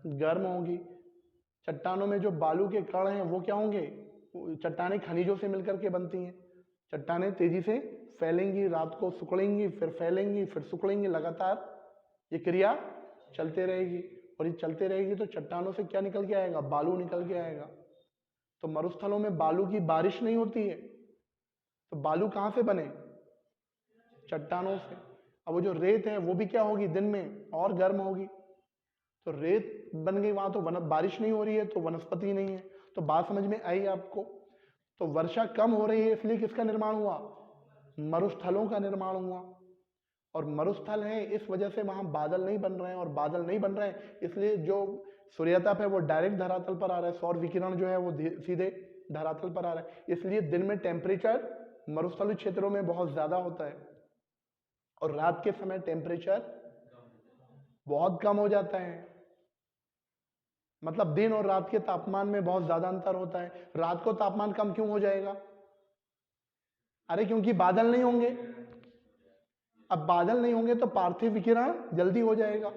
गर्म होंगी। चट्टानों में जो बालू के कण हैं वो क्या होंगे, चट्टानें खनिजों से मिलकर के बनती हैं। चट्टानें तेजी से फैलेंगी, रात को सिकुड़ेंगी, फिर फैलेंगी, फिर सिकुड़ेंगी, लगातार ये क्रिया चलते रहेगी। और ये चलते रहेगी तो चट्टानों से क्या निकल के आएगा, बालू निकल के आएगा। तो मरुस्थलों में बालू की बारिश नहीं होती है, तो बालू कहां से बने, चट्टानों से। अब वो जो रेत है वो भी क्या होगी, दिन में और गर्म होगी, तो रेत बन गई वहां, तो बारिश नहीं हो रही है तो वनस्पति नहीं है। तो बात समझ में आई आपको? तो वर्षा कम हो रही है इसलिए किसका निर्माण हुआ, मरुस्थलों का निर्माण हुआ। और मरुस्थल है इस वजह से वहां बादल नहीं बन रहे हैं, और बादल नहीं बन रहे हैं इसलिए जो सूर्यताप है वो डायरेक्ट धरातल पर आ रहा है, सौर विकिरण जो है वो सीधे धरातल पर आ रहा है। इसलिए दिन में टेम्परेचर मरुस्थलीय क्षेत्रों में बहुत ज्यादा होता है, और रात के समय टेम्परेचर बहुत कम हो जाता है। मतलब दिन और रात के तापमान में बहुत ज्यादा अंतर होता है। रात को तापमान कम क्यों हो जाएगा, अरे क्योंकि बादल नहीं होंगे। अब बादल नहीं होंगे तो पार्थिव विकिरण जल्दी हो जाएगा,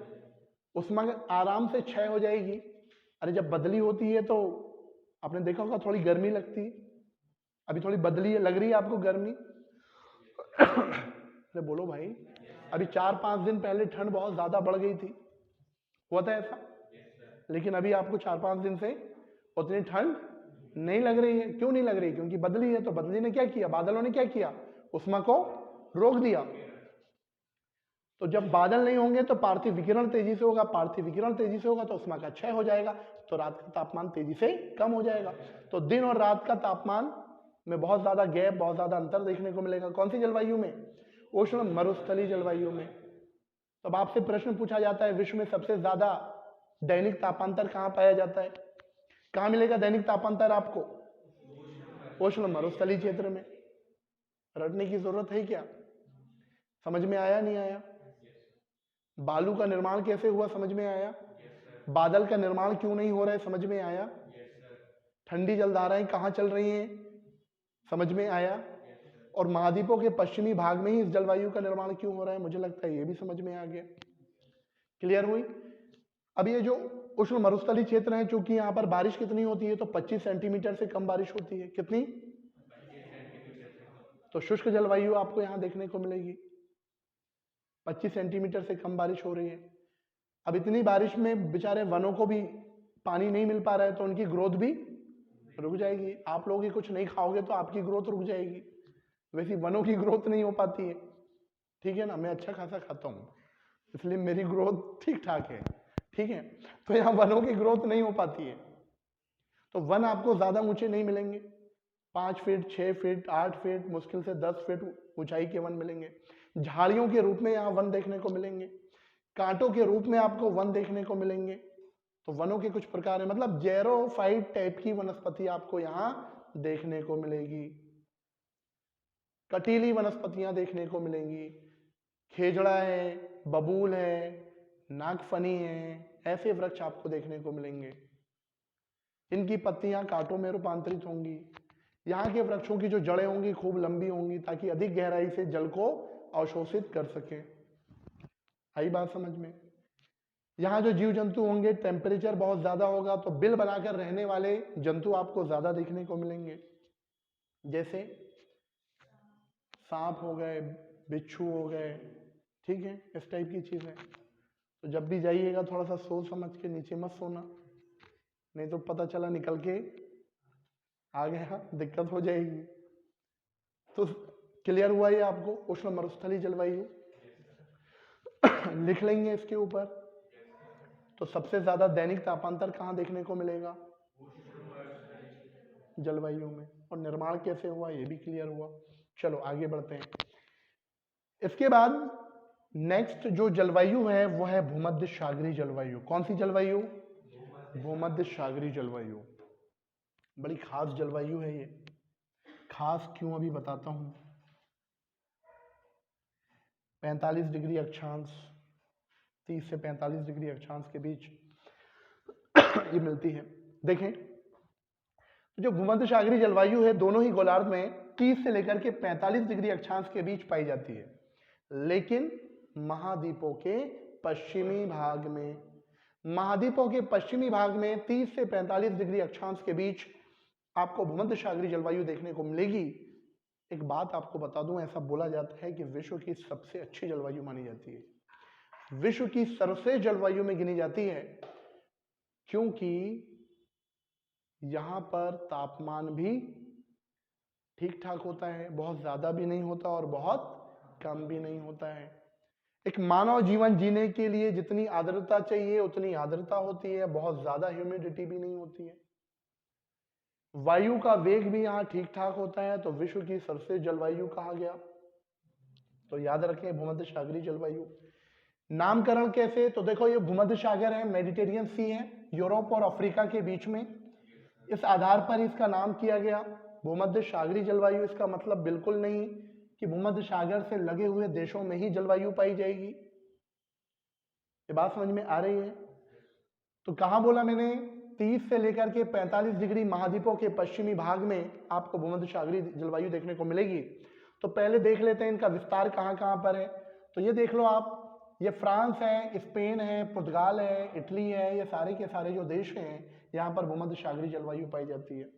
उष्मा आराम से क्षय हो जाएगी। अरे जब बदली होती है तो आपने देखा होगा थोड़ी गर्मी लगती है, अभी थोड़ी बदली लग रही है आपको गर्मी। अरे बोलो भाई, अभी 4-5 दिन पहले ठंड बहुत ज्यादा बढ़ गई थी, हुआ था ऐसा? लेकिन अभी आपको 4-5 दिन से उतनी ठंड नहीं लग रही है। क्यों नहीं लग रही, क्योंकि बदली है। तो बदली ने क्या किया, बादलों ने क्या किया, उष्मा को रोक दिया। तो जब बादल नहीं होंगे तो पार्थिव विकिरण तेजी से होगा, पार्थिव विकिरण तेजी से होगा तो उष्मा का क्षय हो जाएगा, तो रात का तापमान तेजी से कम हो जाएगा। तो दिन और रात का तापमान में बहुत ज्यादा गैप, बहुत ज्यादा अंतर देखने को मिलेगा। कौन सी जलवायु में, उष्ण मरुस्थलीय जलवायु में। तो अब आपसे प्रश्न पूछा जाता है विश्व में सबसे ज्यादा दैनिक तापांतर कहां पाया जाता है, कहां मिलेगा दैनिक तापांतर आपको, उष्ण मरुस्थलीय क्षेत्र में। रटने की जरूरत है क्या, समझ में आया नहीं आया? बालू का निर्माण कैसे हुआ, समझ में आया? बादल का निर्माण क्यों नहीं हो रहा है, समझ में आया? ठंडी जलधाराएं कहाँ चल रही हैं, समझ में आया? और महाद्वीपों के पश्चिमी भाग में ही इस जलवायु का निर्माण क्यों हो रहा है, मुझे लगता है ये भी समझ में आ गया। क्लियर हुई? अब ये जो उष्ण मरुस्थलीय क्षेत्र है, चूंकि यहाँ पर बारिश कितनी होती है, तो 25 सेंटीमीटर से कम बारिश होती है। कितनी? तो शुष्क जलवायु आपको यहाँ देखने को मिलेगी, 25 सेंटीमीटर से कम बारिश हो रही है। अब इतनी बारिश में बेचारे वनों को भी पानी नहीं मिल पा रहा है, तो उनकी ग्रोथ भी रुक जाएगी। आप लोग ही कुछ नहीं खाओगे तो आपकी ग्रोथ रुक जाएगी, वैसी वनों की ग्रोथ नहीं हो पाती है, ठीक है ना? मैं अच्छा खासा खाता हूँ, इसलिए मेरी ग्रोथ ठीक ठाक है, ठीक है? तो यहाँ वनों की ग्रोथ नहीं हो पाती है, तो वन आपको ज्यादा ऊंचे नहीं मिलेंगे, 5 फीट 6 फीट 8 फीट मुश्किल से 10 फीट ऊंचाई के वन मिलेंगे। झाड़ियों के रूप में यहाँ वन देखने को मिलेंगे, कांटों के रूप में आपको वन देखने को मिलेंगे। तो वनों के कुछ प्रकार है, मतलब जेरोफाइट टाइप की वनस्पति आपको यहाँ देखने को मिलेगी, कटीली वनस्पतियां देखने को मिलेंगी, खेजड़ा है, बबूल है, नागफनी है, ऐसे वृक्ष आपको देखने को मिलेंगे। इनकी पत्तियां कांटों में रूपांतरित होंगी। यहाँ के वृक्षों की जो जड़ें होंगी खूब लंबी होंगी, ताकि अधिक गहराई से जल को अवशोषित कर सके। आई बात समझ में? यहाँ जो जीव जंतु होंगे, टेम्परेचर बहुत ज्यादा होगा तो बिल बनाकर रहने वाले जंतु आपको ज्यादा देखने को मिलेंगे, जैसे सांप हो गए, बिच्छू हो गए, ठीक है, इस टाइप की चीजें। तो जब भी जाइएगा थोड़ा सा सोच समझ के, नीचे मत सोना, नहीं तो पता चला निकल के आ गया, दिक्कत हो जाएगी। तो क्लियर हुआ ये आपको? उष्ण मरुस्थलीय जलवायु लिख लेंगे इसके ऊपर। तो सबसे ज्यादा दैनिक तापांतर कहाँ देखने को मिलेगा? जलवायु में। और निर्माण कैसे हुआ ये भी क्लियर हुआ। चलो आगे बढ़ते हैं। इसके बाद नेक्स्ट जो जलवायु है वो है भूमध्य सागरीय जलवायु। कौन सी जलवायु? भूमध्य सागरीय जलवायु। बड़ी खास जलवायु है ये। खास क्यों, अभी बताता हूं। 45 डिग्री अक्षांश, 30 से 45 डिग्री अक्षांश के बीच ये मिलती है। देखें, जो भूमध्य सागरीय जलवायु है दोनों ही गोलार्ध में 30 से लेकर के 45 डिग्री अक्षांश के बीच पाई जाती है, लेकिन महाद्वीपों के पश्चिमी भाग में, महाद्वीपों के पश्चिमी भाग में 30 से 45 डिग्री अक्षांश के बीच आपको भूमध्य सागरीय जलवायु देखने को मिलेगी। एक बात आपको बता दूं, ऐसा बोला जाता है कि विश्व की सबसे अच्छी जलवायु मानी जाती है, विश्व की सर्वश्रेष्ठ जलवायु में गिनी जाती है, क्योंकि यहां पर तापमान भी ठीक ठाक होता है, बहुत ज्यादा भी नहीं होता और बहुत कम भी नहीं होता है। एक मानव जीवन जीने के लिए जितनी आर्द्रता चाहिए उतनी आर्द्रता होती है, बहुत ज्यादा ह्यूमिडिटी भी नहीं होती है। वायु का वेग भी यहाँ ठीक ठाक होता है, तो विश्व की सर्वश्रेष्ठ जलवायु कहा गया। तो याद रखें भूमध्य सागरीय जलवायु। नामकरण कैसे? तो देखो, ये भूमध्य सागर है, मेडिटेरियन सी है, यूरोप और अफ्रीका के बीच में, इस आधार पर इसका नाम किया गया भूमध्य सागरीय जलवायु। इसका मतलब बिल्कुल नहीं कि भूमध्य सागर से लगे हुए देशों में ही जलवायु पाई जाएगी। ये बात समझ में आ रही है? तो कहां बोला मैंने? 30 से लेकर के 45 डिग्री महाद्वीपों के पश्चिमी भाग में आपको भूमध्य सागरीय जलवायु देखने को मिलेगी। तो पहले देख लेते हैं इनका विस्तार कहां कहां पर है। तो ये देख लो आप, ये फ्रांस है, स्पेन है, पुर्तगाल है, इटली है, ये सारे के सारे जो देश हैं यहाँ पर भूमध्य सागरीय जलवायु पाई जाती है।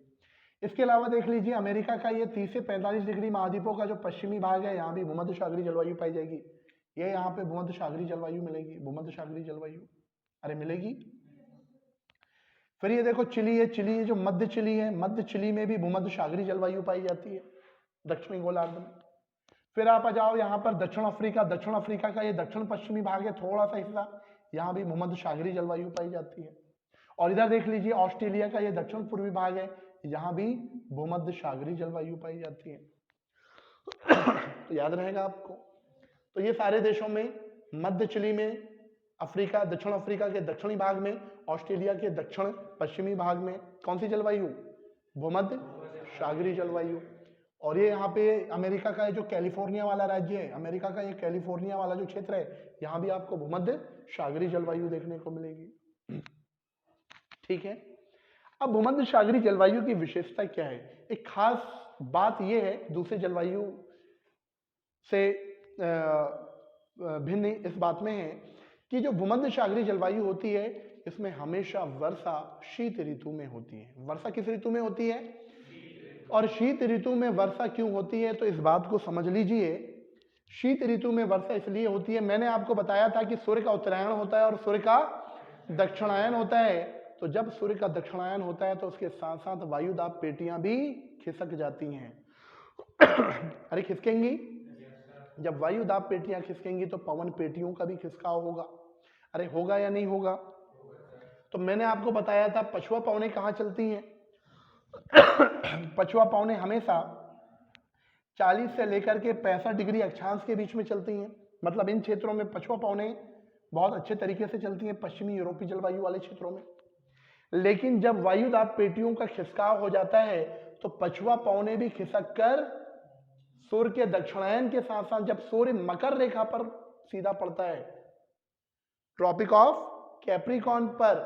इसके अलावा देख लीजिए अमेरिका का ये 30 से 45 डिग्री महाद्वीपों का जो पश्चिमी भाग है, यहाँ भी भूमध्य सागरीय जलवायु पाई जाएगी। ये यहाँ पे भूमध्य सागरीय जलवायु मिलेगी, भूमध्य सागरीय जलवायु अरे मिलेगी। फिर ये देखो चिली है, चिली है जो मध्य चिली है, मध्य चिली में भी भूमध्य सागरीय जलवायु पाई जाती है, दक्षिणी गोलार्ध में। फिर आप आ जाओ यहाँ पर दक्षिण अफ्रीका, दक्षिण अफ्रीका का ये दक्षिण पश्चिमी भाग है, थोड़ा सा हिस्सा, यहाँ भी भूमध्य सागरीय जलवायु पाई जाती है। और इधर देख लीजिए ऑस्ट्रेलिया का ये दक्षिण पूर्वी भाग है, यहाँ भी भूमध्य सागरीय जलवायु पाई जाती है। तो याद रहेगा आपको। तो ये सारे देशों में, मध्य चिली में, अफ्रीका, दक्षिण अफ्रीका के दक्षिणी भाग में, ऑस्ट्रेलिया के दक्षिण पश्चिमी भाग में कौन सी जलवायु? भूमध्य सागरीय जलवायु। और ये यहाँ पे अमेरिका का जो कैलिफोर्निया वाला राज्य है, अमेरिका का ये कैलिफोर्निया वाला जो क्षेत्र है, यहाँ भी आपको भूमध्य सागरीय जलवायु देखने को मिलेगी। ठीक है। अब भूमध्य सागरीय जलवायु की विशेषता क्या है? एक खास बात यह है दूसरे जलवायु से भिन्न इस बात में है कि जो भूमध्य सागरीय जलवायु होती है इसमें हमेशा वर्षा शीत ऋतु में होती है। वर्षा किस ऋतु में होती है? और शीत ऋतु में वर्षा क्यों होती है? तो इस बात को समझ लीजिए। शीत ऋतु में वर्षा इसलिए होती है, मैंने आपको बताया था कि सूर्य का उत्तरायण होता है और सूर्य का दक्षिणायन होता है। तो जब सूर्य का दक्षिणायन होता है तो उसके साथ साथ वायुदाब पेटियां भी खिसक जाती हैं। अरे खिसकेंगी, जब वायुदाब पेटियां खिसकेंगी तो पवन पेटियों का भी खिसकाव होगा। अरे होगा या नहीं होगा? तो मैंने आपको बताया था पछुआ पवनें कहाँ चलती हैं? पछुआ पवनें हमेशा 40 से लेकर के 65 डिग्री अक्षांश के बीच में चलती हैं। मतलब इन क्षेत्रों में पछुआ पवनें बहुत अच्छे तरीके से चलती हैं, पश्चिमी यूरोपीय जलवायु वाले क्षेत्रों में। लेकिन जब वायुदाब पेटियों का खिसकाव हो जाता है तो पछुआ पवनें भी खिसक कर सूर्य के दक्षिणायन के साथ साथ जब सूर्य मकर रेखा पर सीधा पड़ता है, ट्रॉपिक ऑफ कैप्रिकॉर्न पर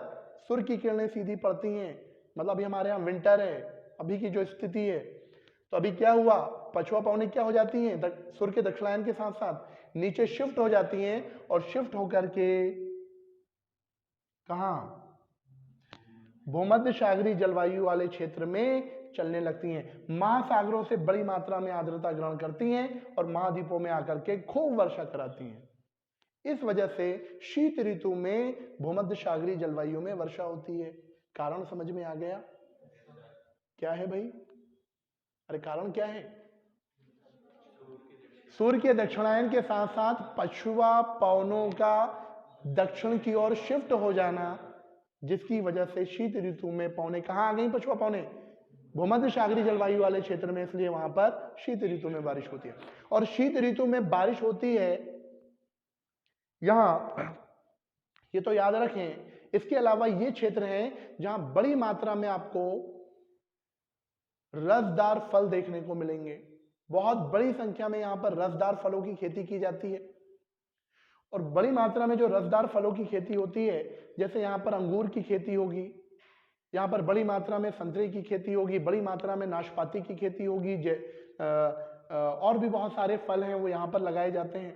सूर्य की किरणें सीधी पड़ती हैं। मतलब अभी हमारे यहाँ विंटर है, अभी की जो स्थिति है, तो अभी क्या हुआ, पछुआ पवनें क्या हो जाती हैं, सूर्य के दक्षिणायन के साथ साथ नीचे शिफ्ट हो जाती हैं और शिफ्ट होकर के कहाँ, भूमध्य सागरीय जलवायु वाले क्षेत्र में चलने लगती हैं। महासागरों से बड़ी मात्रा में आर्द्रता ग्रहण करती हैं और महाद्वीपों में आकर के खूब वर्षा कराती हैं। इस वजह से शीत ऋतु में भूमध्य सागरीय जलवायु में वर्षा होती है। कारण समझ में आ गया? क्या है भाई? अरे कारण क्या है? सूर्य के दक्षिणायन के साथ साथ पछुआ पवनों का दक्षिण की ओर शिफ्ट हो जाना, जिसकी वजह से शीत ऋतु में पवनें कहां आ गई? पछुआ पवनें भूमध्य सागरीय जलवायु वाले क्षेत्र में, इसलिए वहां पर शीत ऋतु में बारिश होती है। और शीत ऋतु में बारिश होती है यहां, ये तो याद रखें। इसके अलावा ये क्षेत्र हैं जहां बड़ी मात्रा में आपको रसदार फल देखने को मिलेंगे। बहुत बड़ी संख्या में यहां पर रसदार फलों की खेती की जाती है। और बड़ी मात्रा में जो रसदार फलों की खेती होती है, जैसे यहां पर अंगूर की खेती होगी, यहाँ पर बड़ी मात्रा में संतरे की खेती होगी, बड़ी मात्रा में नाशपाती की खेती होगी, और भी बहुत सारे फल हैं वो यहाँ पर लगाए जाते हैं।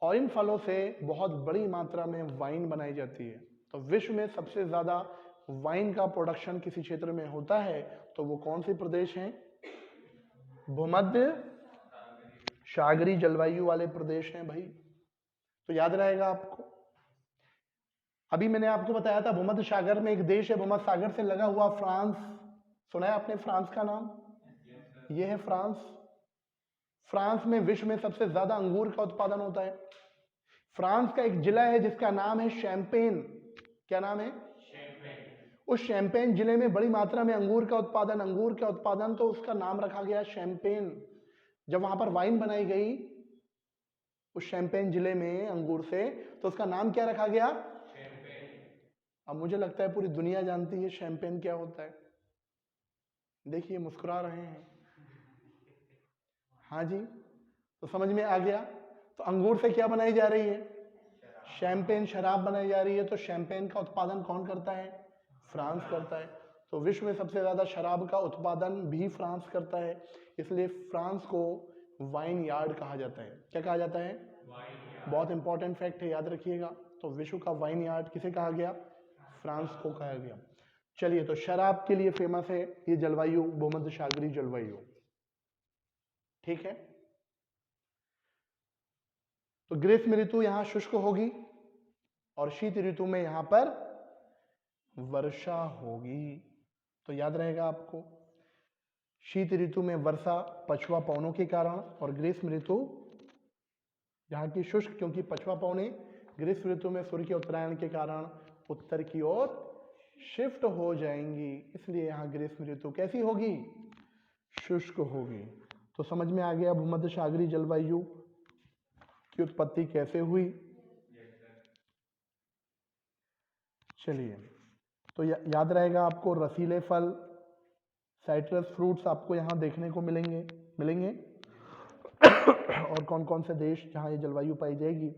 और इन फलों से बहुत बड़ी मात्रा में वाइन बनाई जाती है। तो विश्व में सबसे ज़्यादा वाइन का प्रोडक्शन किसी क्षेत्र में होता है तो वो कौन से प्रदेश हैं? भूमध्य सागरीय जलवायु वाले प्रदेश हैं भाई। तो याद रहेगा आपको। अभी मैंने आपको बताया था भूमध्य सागर में एक देश है भूमध्य सागर से लगा हुआ, फ्रांस। सुना है आपने फ्रांस का नाम? ये है फ्रांस। फ्रांस में विश्व में सबसे ज्यादा अंगूर का उत्पादन होता है। फ्रांस का एक जिला है जिसका नाम है शैंपेन। क्या नाम है? उस शैंपेन जिले में बड़ी मात्रा में अंगूर का उत्पादन, तो उसका नाम रखा गया शैंपेन। जब वहां पर वाइन बनाई गई उस शैंपेन जिले में अंगूर से, तो उसका नाम क्या रखा गया? अब मुझे लगता है पूरी दुनिया जानती है शैंपेन क्या होता है। देखिए मुस्कुरा रहे हैं। हाँ जी, तो समझ में आ गया। तो अंगूर से क्या बनाई जा रही है? शैंपेन शराब बनाई जा रही है। तो शैंपेन का उत्पादन कौन करता है? फ्रांस करता है। तो विश्व में सबसे ज्यादा शराब का उत्पादन भी फ्रांस करता है, इसलिए फ्रांस को वाइन यार्ड कहा जाता है। क्या कहा जाता है? बहुत इंपॉर्टेंट फैक्ट है, याद रखिएगा। तो विश्व का वाइन यार्ड किसे कहा गया? फ्रांस को कहा गया। चलिए, तो शराब के लिए फेमस है ये जलवायु, भूमध्य सागरीय जलवायु। ठीक है। तो ग्रीष्म ऋतु यहां शुष्क होगी और शीत ऋतु में यहां पर वर्षा होगी। तो याद रहेगा आपको, शीत ऋतु में वर्षा पछुआ पवनों के कारण, और ग्रीष्म ऋतु यहाँ की शुष्क, क्योंकि पछुआ पवनें ग्रीष्म ऋतु में सूर्य के उत्तरायण के कारण उत्तर की ओर शिफ्ट हो जाएंगी, इसलिए यहाँ ग्रीष्म ऋतु कैसी होगी? शुष्क होगी। तो समझ में आ गया भूमध्य सागरीय जलवायु की उत्पत्ति कैसे हुई। चलिए, तो याद रहेगा आपको, रसीले फल, साइट्रस फ्रूट्स आपको यहाँ देखने को मिलेंगे और कौन कौन से देश जहाँ ये जलवायु पाई जाएगी,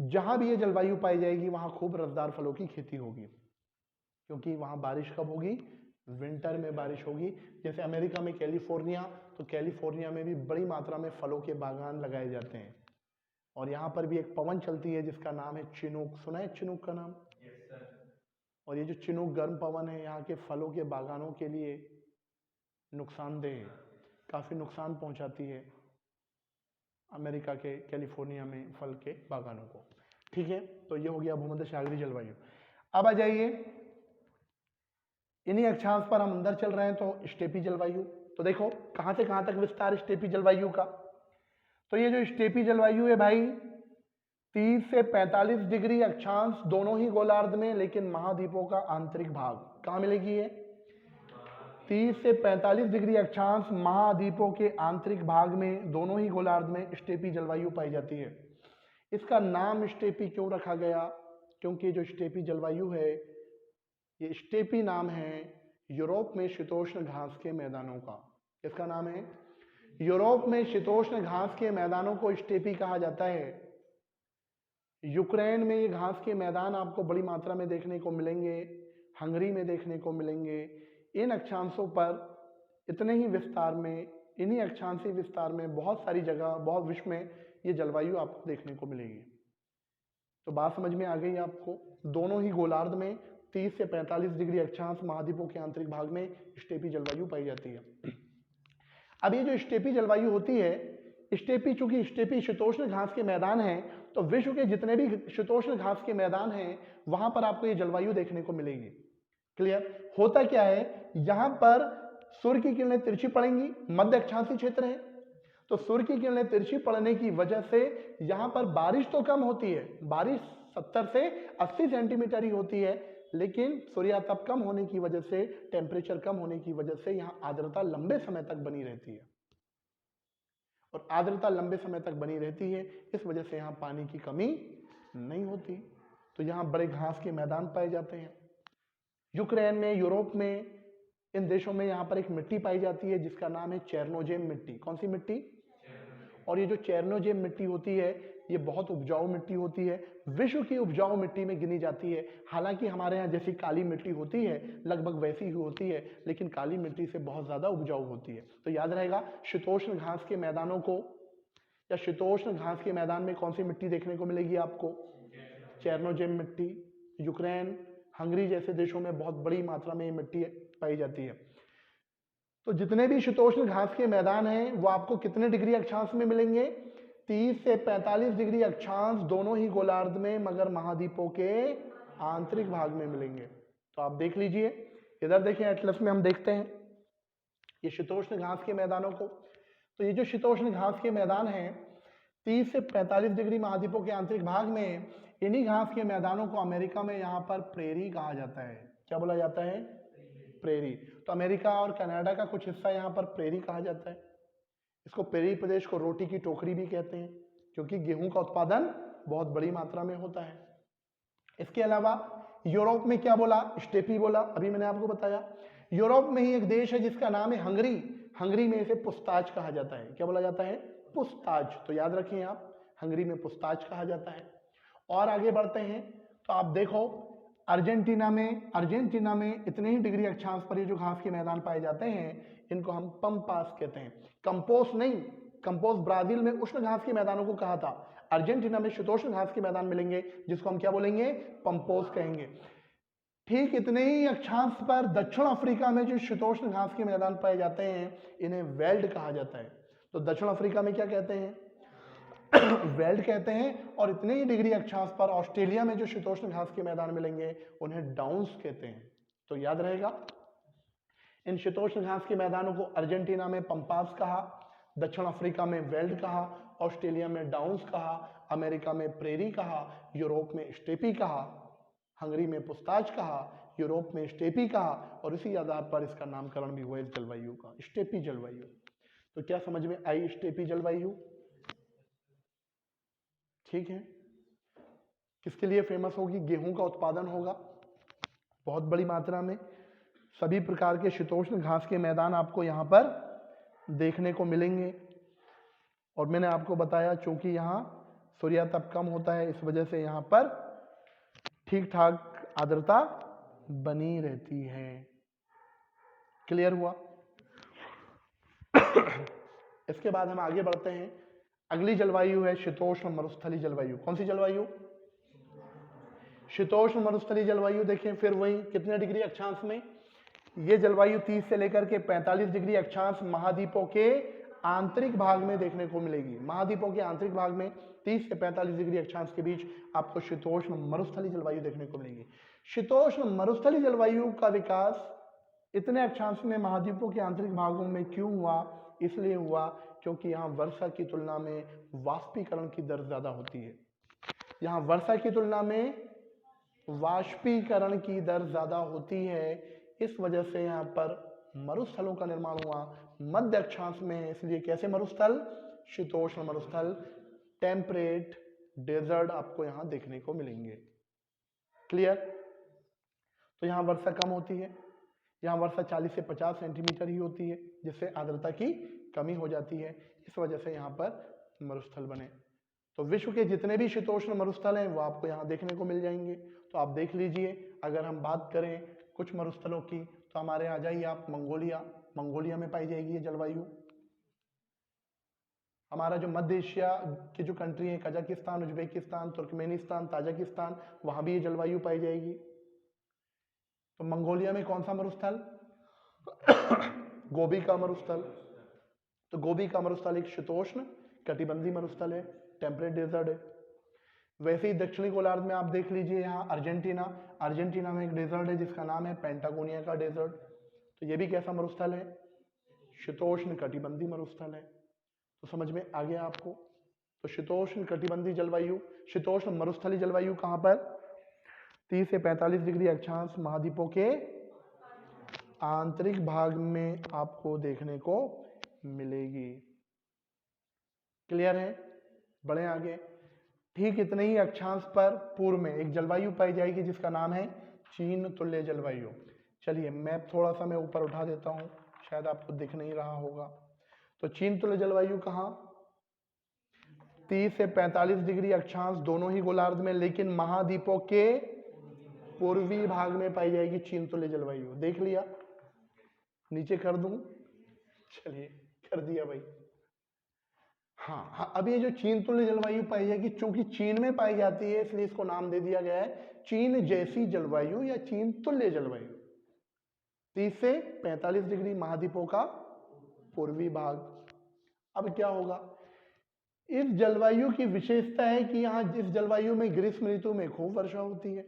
जहाँ भी ये जलवायु पाई जाएगी वहाँ खूब रसदार फलों की खेती होगी, क्योंकि वहाँ बारिश कब होगी, विंटर में बारिश होगी। जैसे अमेरिका में कैलिफोर्निया, तो कैलिफोर्निया में भी बड़ी मात्रा में फलों के बागान लगाए जाते हैं। और यहाँ पर भी एक पवन चलती है जिसका नाम है चिनूक, सुना है चिनूक का नाम? और ये जो चिनूक गर्म पवन है यहाँ के फलों के बागानों के लिए नुकसानदेह है, काफ़ी नुकसान पहुँचाती है अमेरिका के कैलिफोर्निया में फल के बागानों को। ठीक है, तो ये हो गया भूमध्य सागरीय जलवायु। अब आ जाइए, इन्हीं अक्षांश पर हम अंदर चल रहे हैं तो स्टेपी जलवायु। तो देखो कहाँ से कहाँ तक विस्तार स्टेपी जलवायु का। तो ये जो स्टेपी जलवायु है भाई 30 से 45 डिग्री अक्षांश दोनों ही गोलार्ध में, लेकिन महाद्वीपों का आंतरिक भाग कहाँ मिलेगी है? 30 से 45 डिग्री अक्षांश महाद्वीपों के आंतरिक भाग में, दोनों ही गोलार्ध में स्टेपी जलवायु पाई जाती है। इसका नाम स्टेपी क्यों रखा गया? क्योंकि जो स्टेपी जलवायु है, ये स्टेपी नाम है यूरोप में शीतोष्ण घास के मैदानों का। किसका नाम है? यूरोप में शीतोष्ण घास के मैदानों को स्टेपी कहा जाता है। यूक्रेन में ये घास के मैदान आपको बड़ी मात्रा में देखने को मिलेंगे, हंगरी में देखने को मिलेंगे। इन अक्षांशों पर इतने ही विस्तार में, इन्हीं अक्षांशीय विस्तार में बहुत सारी जगह, बहुत विश्व में ये जलवायु आपको देखने को मिलेगी। तो बात समझ में आ गई आपको? दोनों ही गोलार्ध में 30 से 45 डिग्री अक्षांश महाद्वीपों के आंतरिक भाग में स्टेपी जलवायु पाई जाती है। अब ये जो स्टेपी जलवायु होती है, स्टेपी चूंकि स्टेपी शीतोष्ण घास के मैदान हैं, तो विश्व के जितने भी शीतोष्ण घास के मैदान हैं वहां पर आपको ये जलवायु देखने को मिलेगी। क्लियर? होता क्या है, यहां पर सूर्य की किरणें तिरछी पड़ेंगी, मध्य अक्षांशीय क्षेत्र है, तो सूर्य की किरणें तिरछी पड़ने की वजह से यहां पर बारिश तो कम होती है, बारिश 70 से 80 सेंटीमीटर ही होती है, लेकिन सूर्यातप कम होने की वजह से, टेम्परेचर कम होने की वजह से यहां आर्द्रता लंबे समय तक बनी रहती है। और आर्द्रता लंबे समय तक बनी रहती है, इस वजह से यहां पानी की कमी नहीं होती। तो यहां बड़े घास के मैदान पाए जाते हैं। यूक्रेन में, यूरोप में, इन देशों में यहां पर एक मिट्टी पाई जाती है जिसका नाम है चेरनोजेम मिट्टी। कौन सी मिट्टी? और ये जो चेरनोजेम मिट्टी होती है, ये बहुत उपजाऊ मिट्टी होती है, विश्व की उपजाऊ मिट्टी में गिनी जाती है। हालांकि हमारे यहाँ जैसी काली मिट्टी होती है लगभग वैसी ही होती है, लेकिन काली मिट्टी से बहुत ज्यादा उपजाऊ होती है। तो याद रहेगा, शीतोष्ण घास के मैदानों को, या शीतोष्ण घास के मैदान में कौन सी मिट्टी देखने को मिलेगी आपको? चेरनोजेम मिट्टी। यूक्रेन, हंगरी जैसे देशों में बहुत बड़ी मात्रा में ये मिट्टी पाई जाती है। तो जितने भी शीतोष्ण घास के मैदान हैं वो आपको कितने डिग्री अक्षांश में मिलेंगे? 30 से 45 डिग्री अक्षांश दोनों ही गोलार्ध में, मगर महाद्वीपों के आंतरिक भाग में मिलेंगे। तो आप देख लीजिए, इधर देखें एटलस में हम देखते हैं ये शीतोष्ण घास के मैदानों को। तो ये जो शीतोष्ण घास के मैदान हैं 30 से 45 डिग्री महाद्वीपों के आंतरिक भाग में, इन्हीं घास के मैदानों को अमेरिका में यहाँ पर प्रेरी कहा जाता है। क्या बोला जाता है? प्रेरी। तो अमेरिका और कनाडा का कुछ हिस्सा यहाँ पर प्रेरी कहा जाता है। इसको प्रेरी प्रदेश को रोटी की टोकरी भी कहते हैं, क्योंकि गेहूं का उत्पादन बहुत बड़ी मात्रा में होता है। इसके अलावा यूरोप में क्या बोला? स्टेपी बोला, अभी मैंने आपको बताया। यूरोप में ही एक देश है जिसका नाम है हंगरी। हंगरी में इसे पुस्ताच कहा जाता है। क्या बोला जाता है? पुस्ताच। तो याद रखिए आप, हंगरी में पुस्ताच कहा जाता है। और आगे बढ़ते हैं तो आप देखो अर्जेंटीना में इतने ही डिग्री अक्षांश पर ये जो घास के मैदान पाए जाते हैं इनको हम पंपास कहते हैं। कंपोस्ट नहीं, कंपोस्ट ब्राजील में उष्ण घास के मैदानों को कहा था। अर्जेंटीना में शीतोष्ण घास के मैदान मिलेंगे जिसको हम क्या बोलेंगे? पंपोस कहेंगे। ठीक इतने ही अक्षांश पर दक्षिण अफ्रीका में जो शीतोष्ण घास के मैदान पाए जाते हैं इन्हें वेल्ड कहा जाता है। तो दक्षिण अफ्रीका में क्या कहते हैं? वेल्ड कहते हैं। और इतने ही डिग्री अक्षांश पर ऑस्ट्रेलिया में जो शीतोष्ण घास के मैदान मिलेंगे उन्हें डाउन्स कहते हैं। तो याद रहेगा, इन शीतोष्ण घास के मैदानों को अर्जेंटीना में पंपास कहा, दक्षिण अफ्रीका में वेल्ड कहा, ऑस्ट्रेलिया में डाउन्स कहा, अमेरिका में प्रेरी कहा, यूरोप में स्टेपी कहा, हंगरी में पुस्ताच कहा, यूरोप में स्टेपी कहा, और इसी आधार पर इसका नामकरण भी हुआ इस जलवायु का, स्टेपी जलवायु। तो क्या समझ में आई स्टेपी जलवायु? ठीक है। किसके लिए फेमस होगी? गेहूं का उत्पादन होगा बहुत बड़ी मात्रा में, सभी प्रकार के शीतोष्ण घास के मैदान आपको यहाँ पर देखने को मिलेंगे। और मैंने आपको बताया चूंकि यहाँ सूर्यातप कम होता है, इस वजह से यहाँ पर ठीक ठाक आर्द्रता बनी रहती है। क्लियर हुआ? इसके बाद हम आगे बढ़ते हैं। अगली जलवायु है शीतोष्ण मरुस्थलीय जलवायु। कौन सी जलवायु? शीतोष्ण मरुस्थलीय जलवायु। देखें फिर वही कितने डिग्री अक्षांश में, ये जलवायु 30 से लेकर के 45 डिग्री अक्षांश महाद्वीपों के आंतरिक भाग में देखने को मिलेगी। महाद्वीपों के आंतरिक भाग में 30 से 45 डिग्री अक्षांश के बीच आपको शीतोष्ण मरुस्थलीय जलवायु देखने को मिलेगी। शीतोष्ण मरुस्थलीय जलवायु का विकास इतने अक्षांश में महाद्वीपों के आंतरिक भागों में क्यों हुआ? इसलिए हुआ क्योंकि यहाँ वर्षा की तुलना में वाष्पीकरण की दर ज्यादा होती है। यहाँ वर्षा की तुलना में वाष्पीकरण की दर ज्यादा होती है, इस वजह से यहाँ पर मरुस्थलों का निर्माण हुआ मध्य अक्षांश में। इसलिए कैसे मरुस्थल? शीतोष्ण मरुस्थल, टेम्परेट डेजर्ट आपको यहाँ देखने को मिलेंगे। क्लियर? तो यहाँ वर्षा कम होती है, यहाँ वर्षा 40 से 50 सेंटीमीटर ही होती है, जिससे आर्द्रता की कमी हो जाती है। इस वजह से यहाँ पर मरुस्थल बने। तो विश्व के जितने भी शीतोष्ण मरुस्थल हैं वो आपको यहाँ देखने को मिल जाएंगे। तो आप देख लीजिए, अगर हम बात करें कुछ मरुस्थलों की तो हमारे आ जाइए आप मंगोलिया में पाई जाएगी ये जलवायु। हमारा जो मध्य एशिया की जो कंट्री है, कजाकिस्तान, उज्बेकिस्तान, तुर्कमेनिस्तान, ताजिकिस्तान, वहां भी ये जलवायु पाई जाएगी। तो मंगोलिया में कौन सा मरुस्थल? गोबी का मरुस्थल। तो गोबी का मरुस्थल एक शीतोष्ण कटिबंधीय मरुस्थल है, टेम्परेट डेजर्ट है। वैसे ही दक्षिणी गोलार्ध में आप देख लीजिए, यहाँ अर्जेंटीना में एक डेजर्ट है जिसका नाम है पेंटागोनिया का डेजर्ट। तो ये भी कैसा मरुस्थल है? शीतोष्ण कटिबंधीय मरुस्थल है। तो समझ में आ गया आपको? तो शीतोष्ण कटिबंधीय जलवायु, शीतोष्ण मरुस्थलीय जलवायु कहाँ पर? 30 से 45 डिग्री अक्षांश महाद्वीपों के आंतरिक भाग में आपको देखने को मिलेगी। क्लियर है? बढ़े आगे। ठीक इतने ही अक्षांश पर पूर्व में एक जलवायु पाई जाएगी जिसका नाम है चीन तुल्य जलवायु। चलिए मैप थोड़ा सा मैं ऊपर उठा देता हूं, शायद आपको दिख नहीं रहा होगा। तो चीन तुल्य जलवायु कहाँ? 30 से 45 डिग्री अक्षांश दोनों ही गोलार्ध में, लेकिन महाद्वीपों के पूर्वी भाग में पाई जाएगी चीन तुल्य जलवायु। देख लिया? नीचे कर दूं? चलिए कर दिया भाई। हाँ, अब ये जो चीन तुल्य जलवायु पाई जाएगी, चूंकि चीन में पाई जाती है इसलिए इसको नाम दे दिया गया है चीन जैसी जलवायु या चीन तुल्य जलवायु। 30 से 45 डिग्री महाद्वीपों का पूर्वी भाग। अब क्या होगा? इस जलवायु की विशेषता है कि यहाँ इस जलवायु में ग्रीष्म ऋतु में खूब वर्षा होती है,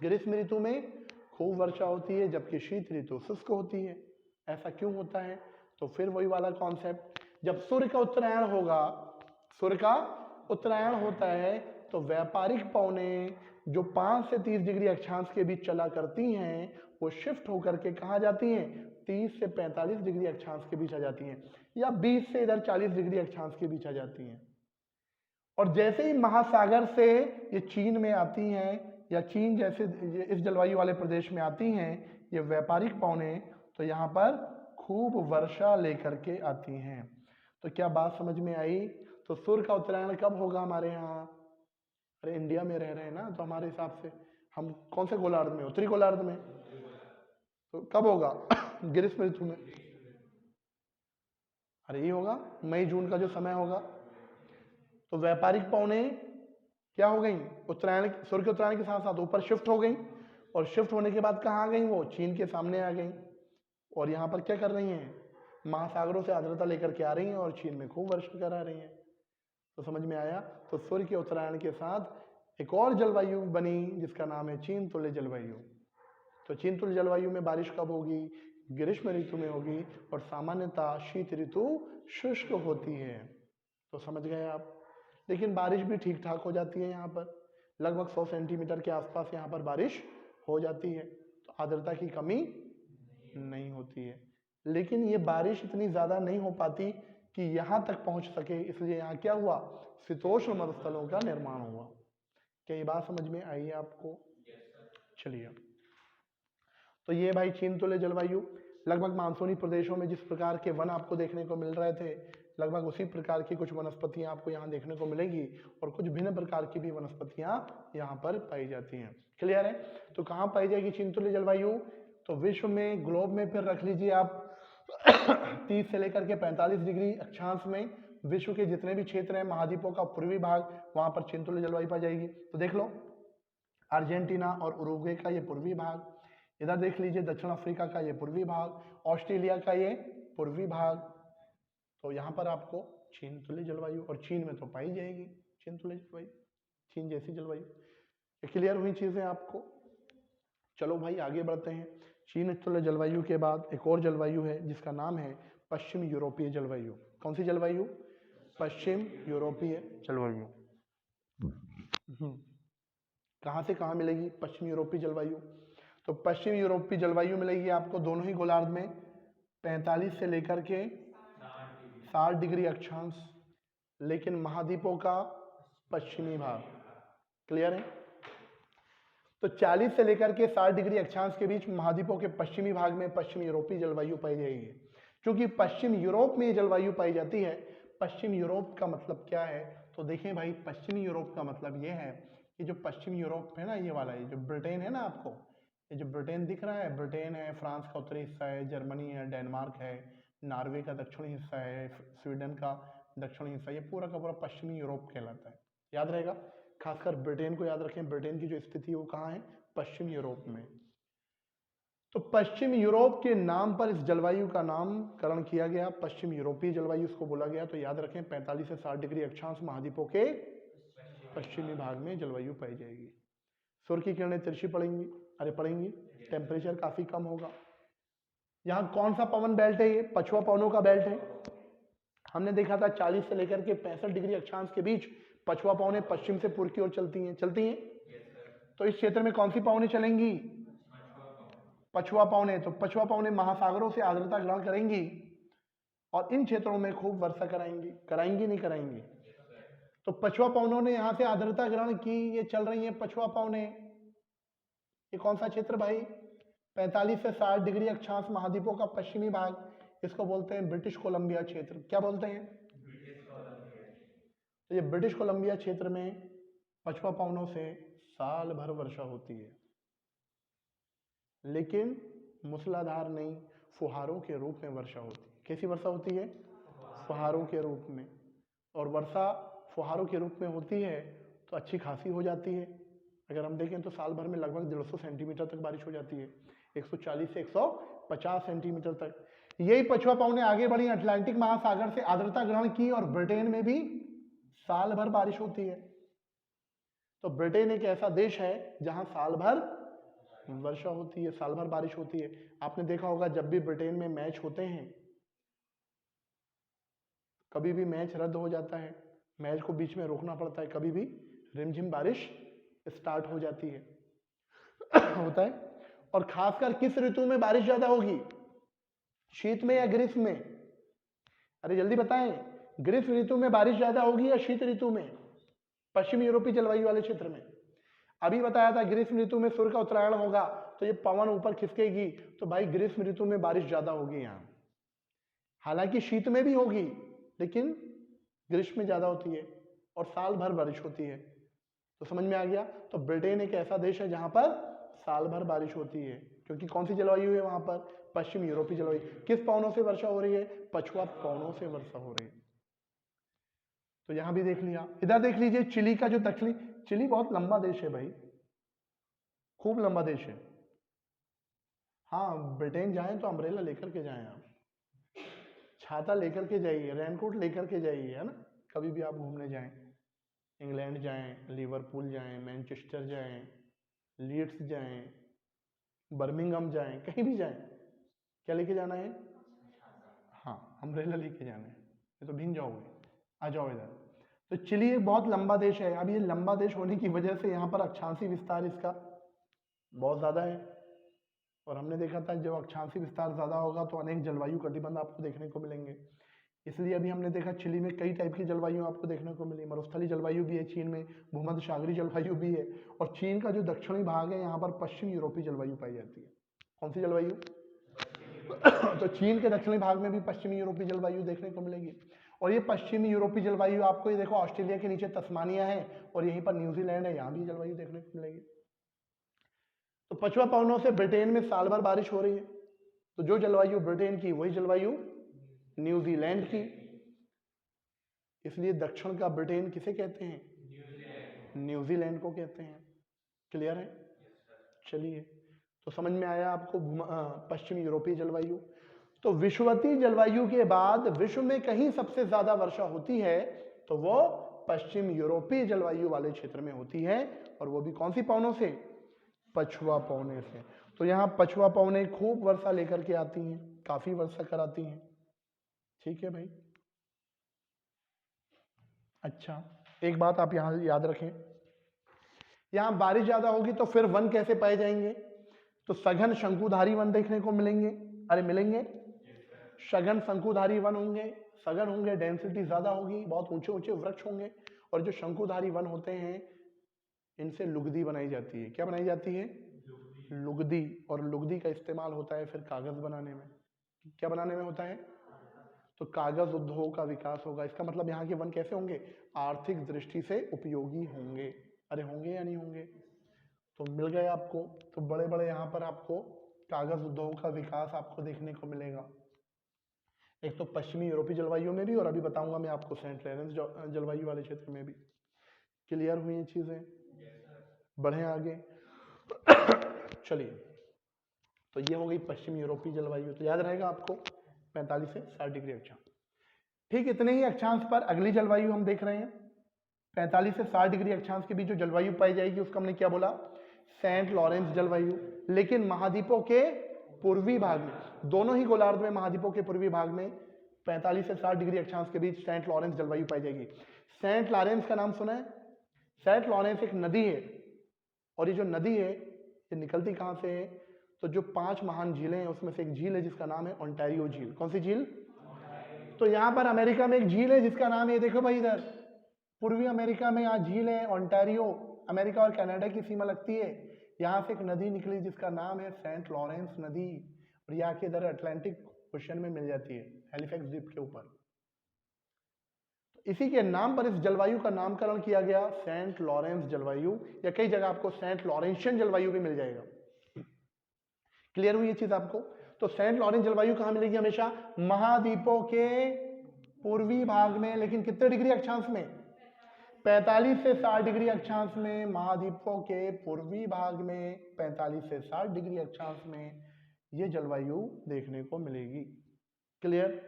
ग्रीष्म ऋतु में खूब वर्षा होती है, जबकि शीत ऋतु शुष्क होती है। ऐसा क्यों होता है? तो फिर वही वाला कॉन्सेप्ट, जब सूर्य का उत्तरायण होगा, सूर्य का उत्तरायण होता है तो व्यापारिक पवनें जो 5 से 30 डिग्री अक्षांश के बीच चला करती हैं वो शिफ्ट होकर के कहाँ जाती हैं? 30 से 45 डिग्री अक्षांश के बीच आ जाती हैं, या 20 से इधर 40 डिग्री अक्षांश के बीच आ जाती हैं। और जैसे ही महासागर से ये चीन में आती हैं या चीन जैसे इस जलवायु वाले प्रदेश में आती हैं ये व्यापारिक पवनें, तो यहाँ पर खूब वर्षा लेकर के आती हैं। तो क्या बात समझ में आई? तो सूर्य का उत्तरायण कब होगा हमारे यहाँ? अरे इंडिया में रह रहे हैं ना, तो हमारे हिसाब से हम कौन से गोलार्ध में? उत्तरी गोलार्ध में। तो कब होगा? ग्रीष्म ऋतु में। अरे ये होगा मई जून का जो समय होगा। तो व्यापारिक पवनें क्या हो गई? उत्तरायण, सूर्य के उत्तरायण के साथ साथ ऊपर शिफ्ट हो गई, और शिफ्ट होने के बाद कहाँ आ गई? वो चीन के सामने आ गई, और यहाँ पर क्या कर रही हैं? महासागरों से आर्द्रता लेकर के आ रही हैं और चीन में खूब वर्षा करा रही हैं। तो समझ में आया? तो सूर्य के उत्तरायण के साथ एक और जलवायु बनी जिसका नाम है चीन तुल्य जलवायु। तो चीन तुल्य जलवायु में बारिश कब होगी? ग्रीष्म ऋतु में होगी, और सामान्यतः शीत ऋतु शुष्क होती है। तो समझ गए आप? लेकिन बारिश भी ठीक ठाक हो जाती है, यहाँ पर लगभग 100 सेंटीमीटर के आसपास यहाँ पर बारिश हो जाती है, तो आर्द्रता की कमी नहीं होती है। लेकिन ये बारिश इतनी ज्यादा नहीं हो पाती कि यहाँ तक पहुंच सके, इसलिए यहाँ क्या हुआ? शीतोष्ण मरुस्थलों का निर्माण हुआ। क्या ये बात समझ में आई आपको? चलिए, तो ये भाई चीन तुल्य जलवायु। लगभग मानसूनी प्रदेशों में जिस प्रकार के वन आपको देखने को मिल रहे थे, लगभग उसी प्रकार की कुछ वनस्पतियां आपको यहाँ देखने को मिलेगी और कुछ भिन्न प्रकार की भी वनस्पतियां यहाँ पर पाई जाती हैं। क्लियर है? तो कहाँ पाई जाएगी चीन तुल्य जलवायु? तो विश्व में, ग्लोब में फिर रख लीजिए आप 30 से लेकर के 45 डिग्री अक्षांश में विश्व के जितने भी क्षेत्र हैं, महाद्वीपों का पूर्वी भाग, वहां पर चीन तुल्य जलवायु पाई जाएगी। तो देख लो, अर्जेंटीना और उरुग्वे का ये पूर्वी भाग, इधर देख लीजिए दक्षिण अफ्रीका का ये पूर्वी भाग, ऑस्ट्रेलिया का ये पूर्वी भाग। तो यहाँ पर आपको चीन तुल्य जलवायु, और चीन में तो पाई जाएगी चीन तुल्य जलवायु, चीन जैसी जलवायु। ये क्लियर हुई चीजें आपको? चलो भाई आगे बढ़ते हैं। चीन तुल्य जलवायु के बाद एक और जलवायु है जिसका नाम है पश्चिम यूरोपीय जलवायु। कौन सी जलवायु? पश्चिम यूरोपीय जलवायु। कहाँ से कहाँ मिलेगी पश्चिम यूरोपीय जलवायु? तो पश्चिम यूरोपीय जलवायु मिलेगी आपको दोनों ही गोलार्ध में 45 से लेकर के 60 डिग्री अक्षांश, लेकिन महाद्वीपों का पश्चिमी भाग। क्लियर है? तो 40 से लेकर के 60 डिग्री अक्षांश के बीच महाद्वीपों के पश्चिमी भाग में पश्चिम यूरोपीय जलवायु पाई जाएगी। क्योंकि पश्चिम यूरोप में ये जलवायु पाई जाती है। पश्चिम यूरोप का मतलब क्या है? तो देखें भाई, पश्चिमी यूरोप का मतलब ये है कि जो पश्चिम यूरोप है ना, ये वाला, ये जो ब्रिटेन है ना, आपको ये जो ब्रिटेन दिख रहा है, ब्रिटेन है, फ्रांस का उत्तरी हिस्सा है, जर्मनी है, डेनमार्क है, नॉर्वे का दक्षिणी हिस्सा है, स्वीडन का दक्षिणी हिस्सा, ये पूरा का पूरा पश्चिमी यूरोप कहलाता है। याद रहेगा, खासकर ब्रिटेन को याद रखें, ब्रिटेन की जो स्थिति है वो कहाँ है? पश्चिम यूरोप में। तो पश्चिम यूरोप के नाम पर इस जलवायु का नामकरण किया गया, पश्चिम यूरोपीय जलवायु इसको बोला गया। तो याद रखें 45 से 60 डिग्री अक्षांश महाद्वीपों के पश्चिमी भाग में जलवायु पाई जाएगी। सूर्य की किरणें तिरछी पड़ेंगी, अरे पड़ेंगी, टेम्परेचर काफी कम होगा। यहाँ कौन सा पवन बेल्ट है? ये पछुआ पवनों का बेल्ट है। हमने देखा था 40 से लेकर के 65 डिग्री अक्षांश के बीच पछुआ पवनें पश्चिम से पूर्व की ओर चलती हैं। तो इस क्षेत्र में कौन सी पवनें चलेंगी? पछुआ पवनें। तो पछुआ पवनें महासागरों से आर्द्रता ग्रहण करेंगी और इन क्षेत्रों में खूब वर्षा कराएंगी नहीं कराएंगी? तो पछुआ पवनों ने यहाँ से आर्द्रता ग्रहण की, ये चल रही है पछुआ पवनें। ये कौन सा क्षेत्र भाई? 45 से 60 डिग्री अक्षांश महाद्वीपों का पश्चिमी भाग, इसको बोलते हैं ब्रिटिश कोलंबिया क्षेत्र। क्या बोलते हैं? तो ये ब्रिटिश कोलंबिया क्षेत्र में पछुआ पवनों से साल भर वर्षा होती है, लेकिन मूसलाधार नहीं, फुहारों के रूप में वर्षा होती है। कैसी वर्षा होती है? फुहारों के रूप में। और वर्षा फुहारों के रूप में होती है तो अच्छी खासी हो जाती है। अगर हम देखें तो साल भर में लगभग 150 सेंटीमीटर तक बारिश हो जाती है, 140 से 150 सेंटीमीटर तक। यही पछुआ पवनें आगे बढ़ी, अटलांटिक महासागर से आर्द्रता ग्रहण की और ब्रिटेन में भी साल भर बारिश होती है। तो ब्रिटेन एक ऐसा देश है जहां साल भर वर्षा होती है, साल भर बारिश होती है। आपने देखा होगा जब भी ब्रिटेन में मैच होते हैं, कभी भी मैच रद्द हो जाता है, मैच को बीच में रोकना पड़ता है, कभी भी रिमझिम बारिश स्टार्ट हो जाती है होता है। और खासकर किस ऋतु में बारिश ज्यादा होगी? शीत में या ग्रीष्म में? अरे जल्दी बताएं, ग्रीष्म ऋतु में बारिश ज्यादा होगी या शीत ऋतु में? पश्चिम यूरोपीय जलवायु वाले क्षेत्र में। अभी बताया था ग्रीष्म ऋतु में सूर्य का उत्तरायण होगा तो ये पवन ऊपर खिसकेगी, तो भाई ग्रीष्म ऋतु में बारिश ज्यादा होगी यहाँ। हालांकि शीत में भी होगी, लेकिन ग्रीष्म में ज्यादा होती है और साल भर बारिश होती है। तो समझ में आ गया? तो ब्रिटेन एक ऐसा देश है जहां पर साल भर बारिश होती है, क्योंकि कौन सी जलवायु है वहां पर? पश्चिम यूरोपीय जलवायु। किस पवनों से वर्षा हो रही है? पछुआ पवनों से वर्षा हो रही है। तो यहां भी देख लिया। इधर देख लीजिए चिली का जो दक्षिणी, चिली बहुत लंबा देश है भाई, खूब लंबा देश है। हाँ, ब्रिटेन जाएं तो अम्ब्रेला लेकर के जाएं, आप छाता लेकर के जाइए, रेनकोट लेकर के जाइए, है ना। कभी भी आप घूमने जाएं, इंग्लैंड जाएं, लिवरपूल जाएं, मैनचेस्टर जाएं, लीड्स जाएं, बर्मिंघम जाएं, कहीं भी जाएं, क्या लेके जाना है? हाँ, अम्ब्रेला लेके जाना है, ये तो भीग जाओगे। आ जाओ इधर। तो चिली एक बहुत लंबा देश है। अब ये लंबा देश होने की वजह से यहाँ पर अक्षांशी विस्तार इसका बहुत ज्यादा है, और हमने देखा था जब अक्षांशी विस्तार ज्यादा होगा तो अनेक जलवायु कटिबंध आपको देखने को मिलेंगे। इसलिए अभी हमने देखा चिली में कई टाइप की जलवायु आपको देखने को मिली। मरुस्थलीय जलवायु भी है चीन में, भूमध्य सागरीय जलवायु भी है, और चीन का जो दक्षिणी भाग है यहाँ पर पश्चिम यूरोपीय जलवायु पाई जाती है। कौन सी जलवायु? तो चीन के दक्षिणी भाग में भी पश्चिमी यूरोपीय जलवायु देखने को मिलेगी। और ये पश्चिमी यूरोपीय जलवायु आपको ये देखो ऑस्ट्रेलिया के नीचे तस्मानिया है और यहीं पर न्यूजीलैंड है, यहाँ भी जलवायु देखने को मिलेगी। तो पछुआ पवनों से ब्रिटेन में साल भर बारिश हो रही है, तो जो जलवायु ब्रिटेन की वही जलवायु न्यूजीलैंड की, इसलिए दक्षिण का ब्रिटेन किसे कहते हैं? न्यूजीलैंड को कहते हैं। क्लियर है? चलिए, तो समझ में आया आपको पश्चिमी यूरोपीय जलवायु। तो विषुवतीय जलवायु के बाद विश्व में कहीं सबसे ज्यादा वर्षा होती है तो वो पश्चिम यूरोपीय जलवायु वाले क्षेत्र में होती है, और वो भी कौन सी पवनों से? पछुआ पवने से। तो यहाँ पछुआ पवने खूब वर्षा लेकर के आती हैं, काफी वर्षा कराती हैं। ठीक है भाई। अच्छा, एक बात आप यहाँ याद रखें, यहाँ बारिश ज्यादा होगी तो फिर वन कैसे पाए जाएंगे? तो सघन शंकुधारी वन देखने को मिलेंगे। अरे मिलेंगे, सघन शंकुधारी वन होंगे, सघन होंगे, डेंसिटी ज्यादा होगी, बहुत ऊंचे ऊंचे वृक्ष होंगे। और जो शंकुधारी वन होते हैं इनसे लुगदी बनाई जाती है। क्या बनाई जाती है? लुगदी। और लुगदी का इस्तेमाल होता है फिर कागज बनाने में। क्या बनाने में होता है? तो कागज उद्योग का विकास होगा। इसका मतलब यहाँ के वन कैसे होंगे? आर्थिक दृष्टि से उपयोगी होंगे। अरे होंगे या नहीं होंगे? तो मिल गए आपको। तो बड़े बड़े यहाँ पर आपको कागज उद्योग का विकास आपको देखने को मिलेगा, एक तो पश्चिमी यूरोपीय जलवायु में भी, और अभी बताऊंगा मैं आपको सेंट लॉरेंस जलवायु वाले क्षेत्र में भी। क्लियर हुई ये चीजें? बढ़े आगे। चलिए, तो ये हो गई पश्चिमी यूरोपीय जलवायु। तो याद रहेगा आपको 45 से 60 डिग्री अक्षांश। ठीक, इतने ही अक्षांश पर अगली जलवायु हम देख रहे हैं। 45 से 60 डिग्री अक्षांश के बीच जो जलवायु पाई जाएगी उसका हमने क्या बोला? सेंट लॉरेंस जलवायु। लेकिन महाद्वीपों के पूर्वी भाग में, दोनों ही गोलार्ध में महाद्वीपों के पूर्वी भाग में 45 से 60 डिग्री अक्षांश के बीच सेंट लॉरेंस जलवायु पाई जाएगी। सेंट लॉरेंस का नाम सुना है? सेंट लॉरेंस एक नदी है, और ये जो नदी है ये निकलती कहां से है? तो जो 5 महान झीलें हैं उसमें से एक झील है जिसका नाम है ओंटारियो झील। कौन सी झील? तो यहां पर अमेरिका में एक झील है जिसका नाम है, देखो भाई इधर पूर्वी अमेरिका में यहाँ झील है ओंटारियो, अमेरिका और कनाडा की सीमा लगती है। यहाँ से एक नदी निकली जिसका नाम है सेंट लॉरेंस नदी, और यहाँ के इधर अटलांटिक ओशन में मिल जाती है, हैलिफैक्स द्वीप के ऊपर। इसी के नाम पर इस जलवायु का नामकरण किया गया सेंट लॉरेंस जलवायु, या कई जगह आपको सेंट लॉरेंशियन जलवायु भी मिल जाएगा। क्लियर हुई ये चीज आपको? तो सेंट लॉरेंस जलवायु कहां मिलेगी? हमेशा महाद्वीपों के पूर्वी भाग में। लेकिन कितने डिग्री अक्षांश में? 45 से 60 डिग्री अक्षांश में। महाद्वीपों के पूर्वी भाग में 45 से 60 डिग्री अक्षांश में ये जलवायु देखने को मिलेगी। क्लियर?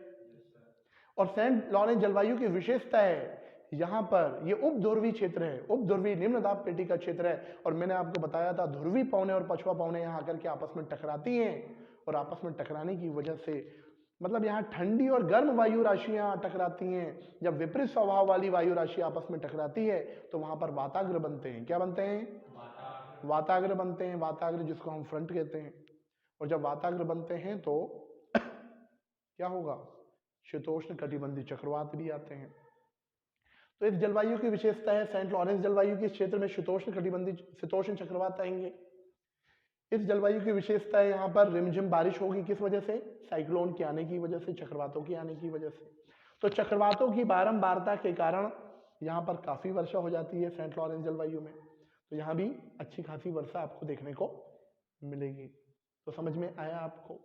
और सेंट लॉरेंस जलवायु की विशेषता है, यहां पर ये उपध्रुवीय क्षेत्र है, उपध्रुवीय निम्न दाब पेटी का क्षेत्र है। और मैंने आपको बताया था ध्रुवीय पवने और पछुआ पवने यहां आकर के आपस में टकराती हैं, और आपस में टकराने की वजह से मतलब यहाँ ठंडी और गर्म वायु राशियां टकराती हैं। जब विपरीत स्वभाव वाली वायु राशि आपस में टकराती है तो वहां पर वाताग्र बनते हैं। क्या बनते हैं? वाताग्र बनते हैं। वाताग्र जिसको हम फ्रंट कहते हैं। और जब वाताग्र बनते हैं तो क्या होगा? शीतोष्ण कटिबंधीय चक्रवात भी आते हैं। तो इस जलवायु की विशेषता है, सेंट लॉरेंस जलवायु के क्षेत्र में शीतोष्ण कटिबंधीय शीतोष्ण चक्रवात आएंगे। इस जलवायु की विशेषता है, यहाँ पर रिमझिम बारिश होगी। किस वजह से? साइक्लोन के आने की वजह से, चक्रवातों के आने की वजह से। तो चक्रवातों की बारंबारता के कारण यहाँ पर काफी वर्षा हो जाती है सेंट लॉरेंस जलवायु में। तो यहाँ भी अच्छी खासी वर्षा आपको देखने को मिलेगी। तो समझ में आया आपको?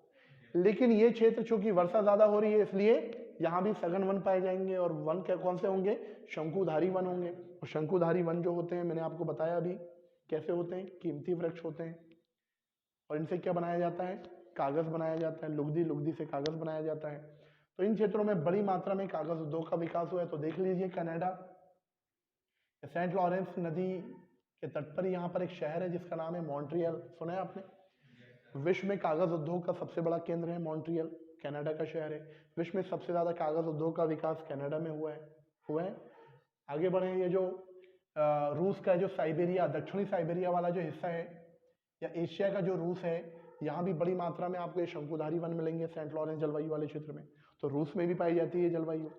लेकिन ये क्षेत्र चूंकि वर्षा ज्यादा हो रही है इसलिए यहाँ भी सघन वन पाए जाएंगे। और वन कौन से होंगे? शंकुधारी वन होंगे। और शंकुधारी वन जो होते हैं मैंने आपको बताया अभी कैसे होते हैं, कीमती वृक्ष होते हैं। और इनसे क्या बनाया जाता है? कागज बनाया जाता है। लुगदी, लुगदी से कागज बनाया जाता है। तो इन क्षेत्रों में बड़ी मात्रा में कागज उद्योग का विकास हुआ है। तो देख लीजिए कनाडा, सेंट लॉरेंस नदी के तट पर यहाँ पर एक शहर है जिसका नाम है मॉन्ट्रियल। सुना है आपने? विश्व में कागज उद्योग का सबसे बड़ा केंद्र है मॉन्ट्रियल, कनाडा का शहर है। विश्व में सबसे ज्यादा कागज उद्योग का विकास कनाडा में हुआ है। आगे बढ़े, ये जो रूस का जो साइबेरिया, दक्षिणी साइबेरिया वाला जो हिस्सा है, या एशिया का जो रूस है, यहाँ भी बड़ी मात्रा में आपको ये शंकुधारी वन मिलेंगे सेंट लॉरेंस जलवायु वाले क्षेत्र में। तो रूस में भी पाई जाती है जलवायु।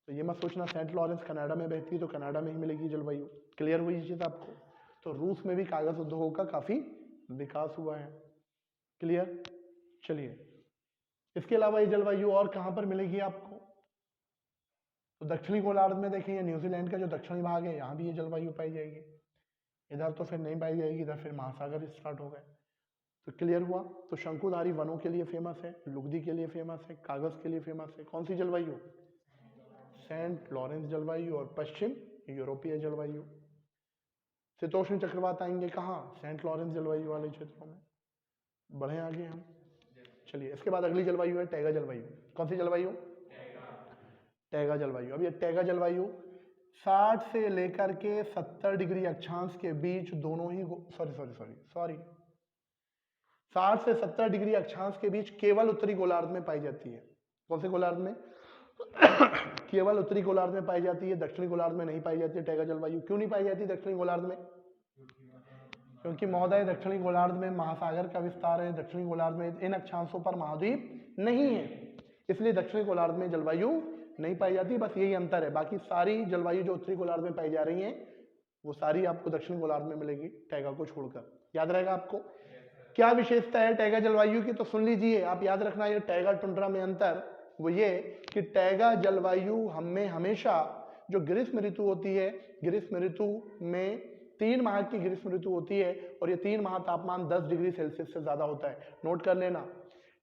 तो ये मत सोचना सेंट लॉरेंस कनाडा में बहती है तो कनाडा में ही मिलेगी जलवायु। क्लियर हुई ये चीज आपको? तो रूस में भी कागज उद्योग का काफी विकास हुआ है। क्लियर? चलिए, इसके अलावा ये जलवायु और कहाँ पर मिलेगी आपको? तो दक्षिणी गोलार्ध में देखिए, न्यूजीलैंड का जो दक्षिणी भाग है यहाँ भी ये जलवायु पाई जाएगी। इधर तो फिर नहीं पाई जाएगी, इधर फिर महासागर स्टार्ट हो गए। तो क्लियर हुआ? तो शंकुधारी वनों के लिए फेमस है, लुगदी के लिए फेमस है, कागज के लिए फेमस है। कौन सी जलवायु? सेंट लॉरेंस जलवायु। और पश्चिम यूरोपीय जलवायु। शीतोष्ण चक्रवात आएंगे कहाँ? सेंट लॉरेंस जलवायु वाले क्षेत्रों में। बढ़े आगे हम। चलिए, इसके बाद अगली जलवायु है टैगा जलवायु। कौन सी जलवायु? टैगा जलवायु। अब ये टैगा जलवायु 60 से लेकर के 70 डिग्री अक्षांश के बीच दोनों ही 60 से 70 डिग्री अक्षांश के बीच केवल उत्तरी गोलार्ध में पाई जाती है। कौन से गोलार्ध में? केवल उत्तरी गोलार्ध में पाई जाती है, दक्षिणी गोलार्ध में नहीं पाई जाती है टैगा जलवायु। क्यों नहीं पाई जाती दक्षिणी गोलार्ध में? क्योंकि महोदय दक्षिणी गोलार्ध में महासागर का विस्तार है, दक्षिणी गोलार्ध में इन अक्षांशों पर महाद्वीप नहीं है, इसलिए दक्षिणी गोलार्ध में जलवायु नहीं पाई जाती। बस यही अंतर है, बाकी सारी जलवायु जो उत्तरी गोलार्ध में पाई जा रही है वो सारी आपको दक्षिण गोलार्ध में मिलेगी, टैगा को छोड़कर। याद रहेगा आपको? क्या विशेषता है टैगा जलवायु की? तो सुन लीजिए, आप याद रखना ये टैगा टुंड्रा में अंतर वो ये कि टैगा जलवायु हमें हमेशा जो ग्रीष्म ऋतु होती है, ग्रीष्म ऋतु में 3 माह की ग्रीष्म ऋतु होती है और ये 3 माह तापमान 10 डिग्री सेल्सियस से ज्यादा होता है। नोट कर लेना,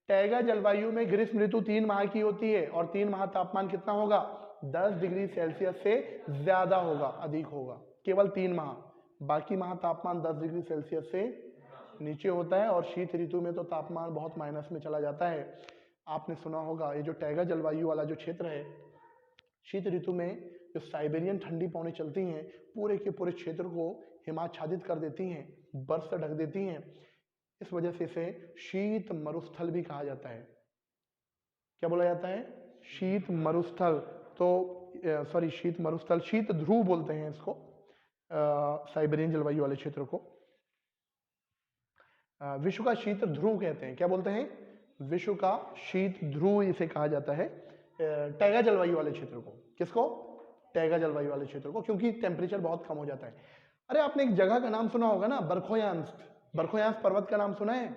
टैगा जलवायु में ग्रीष्म ऋतु 3 माह की होती है और 3 माह तापमान कितना होगा? 10 डिग्री सेल्सियस से ज्यादा होगा, अधिक होगा, केवल 3 माह। बाकी माह तापमान 10 डिग्री सेल्सियस से नीचे होता है और शीत ऋतु में तो तापमान बहुत माइनस में चला जाता है। आपने सुना होगा ये जो टैगा जलवायु वाला जो क्षेत्र है, शीत ऋतु में जो साइबेरियन ठंडी पवनें चलती हैं पूरे के पूरे क्षेत्र को हिमाच्छादित कर देती हैं, बर्फ से ढक देती हैं। इस वजह से इसे शीत मरुस्थल भी कहा जाता है। क्या बोला जाता है? शीत मरुस्थल। तो सॉरी, शीत मरुस्थल, शीत ध्रुव बोलते हैं इसको, साइबेरियन जलवायु वाले क्षेत्र को विश्व का शीत ध्रुव कहते हैं। क्या बोलते हैं? विश्व का शीत ध्रुव इसे कहा जाता है, टैगा जलवायु वाले क्षेत्र को। किसको? टैगा जलवायु वाले क्षेत्र को, क्योंकि टेम्परेचर बहुत कम हो जाता है। अरे आपने एक जगह का नाम सुना होगा ना, बरखोयांस्क। बरखोयांस्क पर्वत का नाम सुना है?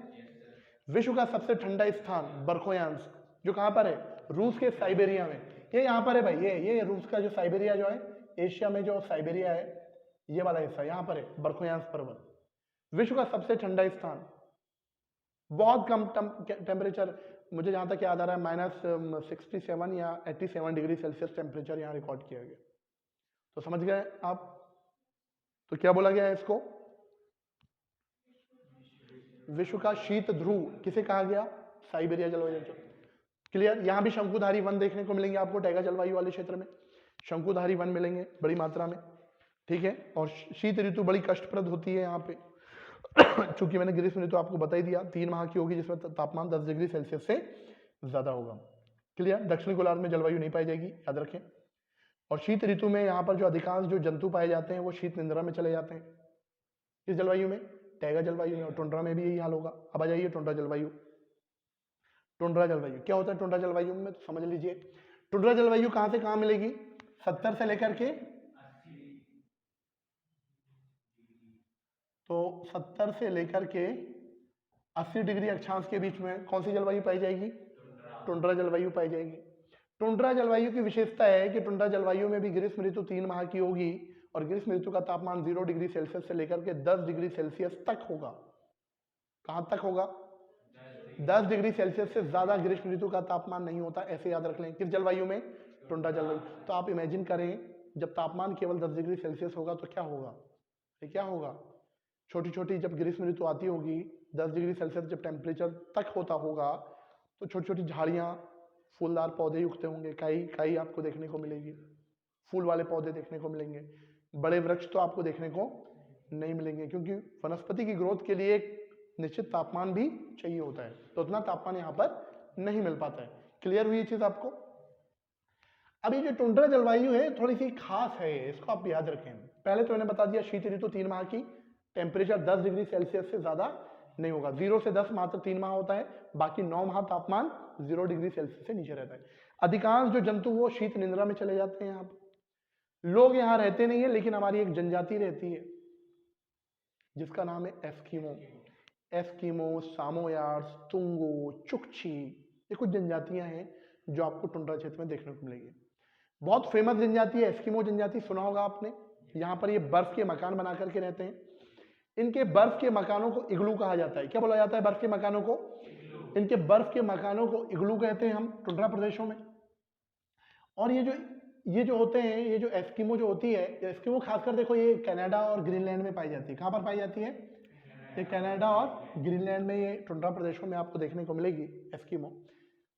विश्व का सबसे ठंडा स्थान बरखोयांस्क, जो कहां पर है? रूस के साइबेरिया में। ये यहाँ पर है भाई, ये रूस का जो साइबेरिया जो है, एशिया में जो साइबेरिया है, ये वाला हिस्सा यहाँ पर है बरखोयांस्क पर्वत। विश्व का सबसे ठंडा स्थान, बहुत कम टेम्परेचर, मुझे जहां तक याद आ रहा है -67 या 87 डिग्री सेल्सियस टेम्परेचर यहाँ रिकॉर्ड किया गया। तो समझ गए आप? तो क्या बोला गया है इसको? विश्व का शीत ध्रुव किसे कहा गया? साइबेरिया जलवायु। क्लियर? यहां भी शंकुधारी वन देखने को मिलेंगे आपको टैगा जलवायु वाले क्षेत्र में, शंकुधारी वन मिलेंगे बड़ी मात्रा में, ठीक है। और शीत ऋतु बड़ी कष्टप्रद होती है यहाँ पे चूंकि मैंने ग्रीष्म ऋतु आपको बता ही दिया, 3 माह की होगी जिसमें तापमान 10 डिग्री सेल्सियस से ज्यादा होगा। क्लियर? दक्षिणी गोलार्ध में जलवायु नहीं पाई जाएगी, याद रखें। और शीत ऋतु में यहाँ पर जो अधिकांश जो जंतु पाए जाते हैं वो शीत निंद्रा में चले जाते हैं। इस जलवायु में, टैगा जलवायु में। और टुंड्रा में भी यही हाल होगा। अब आ जाइए टुंड्रा जलवायु। टुंड्रा जलवायु क्या होता है? टुंड्रा जलवायु में तो समझ लीजिए, टुंड्रा जलवायु कहां से कहां मिलेगी? 70 से लेकर के, तो 70 से लेकर के 80 डिग्री अक्षांश के बीच में कौन सी जलवायु पाई जाएगी? टुंड्रा जलवायु पाई जाएगी। टुंड्रा जलवायु की विशेषता है कि टुंड्रा जलवायु में भी ग्रीष्म ऋतु 3 माह की होगी और ग्रीष्म ऋतु का तापमान 0 डिग्री सेल्सियस से लेकर के 10 डिग्री सेल्सियस तक होगा। कहां तक होगा? 10 डिग्री सेल्सियस से ज्यादा ग्रीष्म ऋतु का तापमान नहीं होता, ऐसे याद रख लें। किस जलवायु में? टुंड्रा जलवायु। तो आप इमेजिन करें, जब तापमान केवल 10 डिग्री सेल्सियस होगा तो क्या होगा? क्या होगा? छोटी छोटी जब ग्रीष्म ऋतु आती होगी, 10 डिग्री सेल्सियस जब टेम्परेचर तक होता होगा, तो छोटी छोटी झाड़ियाँ, फूलदार पौधे उगते होंगे, काई आपको देखने को मिलेगी, फूल वाले पौधे देखने को मिलेंगे। बड़े वृक्ष तो आपको देखने को नहीं मिलेंगे, क्योंकि वनस्पति की ग्रोथ के लिए एक निश्चित तापमान भी चाहिए होता है, तो उतना तापमान यहाँ पर नहीं मिल पाता है। क्लियर हुई ये चीज आपको? अब ये जो टुंड्रा जलवायु है थोड़ी सी खास है, इसको आप याद रखें। पहले तो मैंने बता दिया शीत ऋतु 3 माह की, टेम्परेचर 10 डिग्री सेल्सियस से ज्यादा नहीं होगा, 0 से 10 मात्र 3 माह होता है, बाकी 9 माह तापमान 0 डिग्री सेल्सियस से नीचे रहता है। अधिकांश जो जंतु वो शीत निंद्रा में चले जाते हैं। यहाँ पर लोग यहाँ रहते नहीं है, लेकिन हमारी एक जनजाति रहती है जिसका नाम है एस्किमो। एस्किमो, सामोयार्ड्स, तुंगो, चुकची, ये कुछ जनजातियां हैं जो आपको टुंड्रा क्षेत्र में देखने को मिलेगी। बहुत फेमस जनजाति है एस्किमो जनजाति, सुना होगा आपने। यहाँ पर ये बर्फ के मकान बना करके रहते हैं। इनके बर्फ के मकानों को इग्लू कहा जाता है। क्या बोला जाता है बर्फ के मकानों को? इनके बर्फ के मकानों को इग्लू कहते हैं हम टुंड्रा प्रदेशों में। और ये जो होते हैं, ये जो एस्किमो जो होती है, एस्किमो खासकर देखो ये कनाडा और ग्रीनलैंड में पाई जाती है। कहाँ पर पाई जाती है? ये कनाडा और ग्रीनलैंड में, ये टुंड्रा प्रदेशों में आपको देखने को मिलेगी एस्किमो।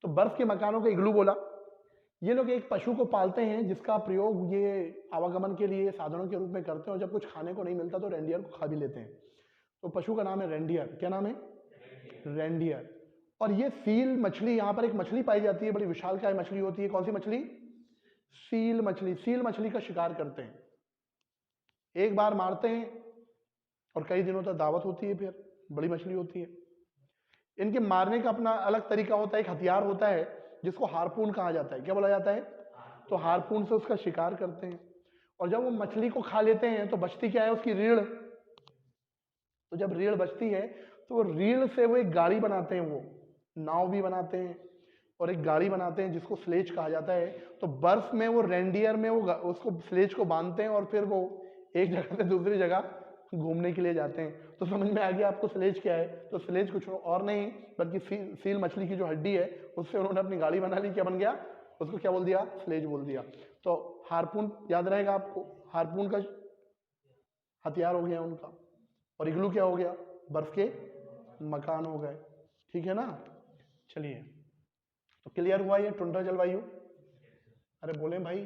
तो बर्फ के मकानों को इग्लू बोला। ये लोग एक पशु को पालते हैं जिसका प्रयोग ये आवागमन के लिए साधनों के रूप में करते हैं, और जब कुछ खाने को नहीं मिलता तो रेंडियर को खा भी लेते हैं। तो पशु का नाम है रेंडियर। क्या नाम है? रेंडियर। और ये सील मछली, यहाँ पर एक मछली पाई जाती है, बड़ी विशालकाय मछली होती है। कौन सी मछली? सील मछली। सील मछली का शिकार करते हैं, एक बार मारते हैं और कई दिनों तक दावत होती है, फिर बड़ी मछली होती है। इनके मारने का अपना अलग तरीका होता है, एक हथियार होता है जिसको हार्पून कहा जाता है। क्या बोला जाता है? तो हार्पून से उसका शिकार करते हैं, और जब वो मछली को खा लेते हैं तो बचती क्या है? उसकी रीढ़। तो जब रीढ़ बचती है तो वो रीढ़ से वो एक गाड़ी बनाते हैं, वो नाव भी बनाते हैं और एक गाड़ी बनाते हैं जिसको स्लेज कहा जाता है। तो बर्फ में वो रेंडियर में वो उसको स्लेज को बांधते हैं और फिर वो एक जगह से दूसरी जगह घूमने के लिए जाते हैं। तो समझ में आ गया आपको स्लेज क्या है? तो स्लेज कुछ और नहीं बल्कि सील मछली की जो हड्डी है उससे उन्होंने अपनी गाड़ी बना ली। क्या बन गया? उसको क्या बोल दिया? स्लेज बोल दिया। तो हार्पून याद रहेगा आपको, हार्पून का हथियार हो गया उनका। और इग्लू क्या हो गया? बर्फ के मकान हो गए। ठीक है ना? चलिए, तो क्लियर हुआ ये टुंड्रा जलवायु? अरे बोले भाई,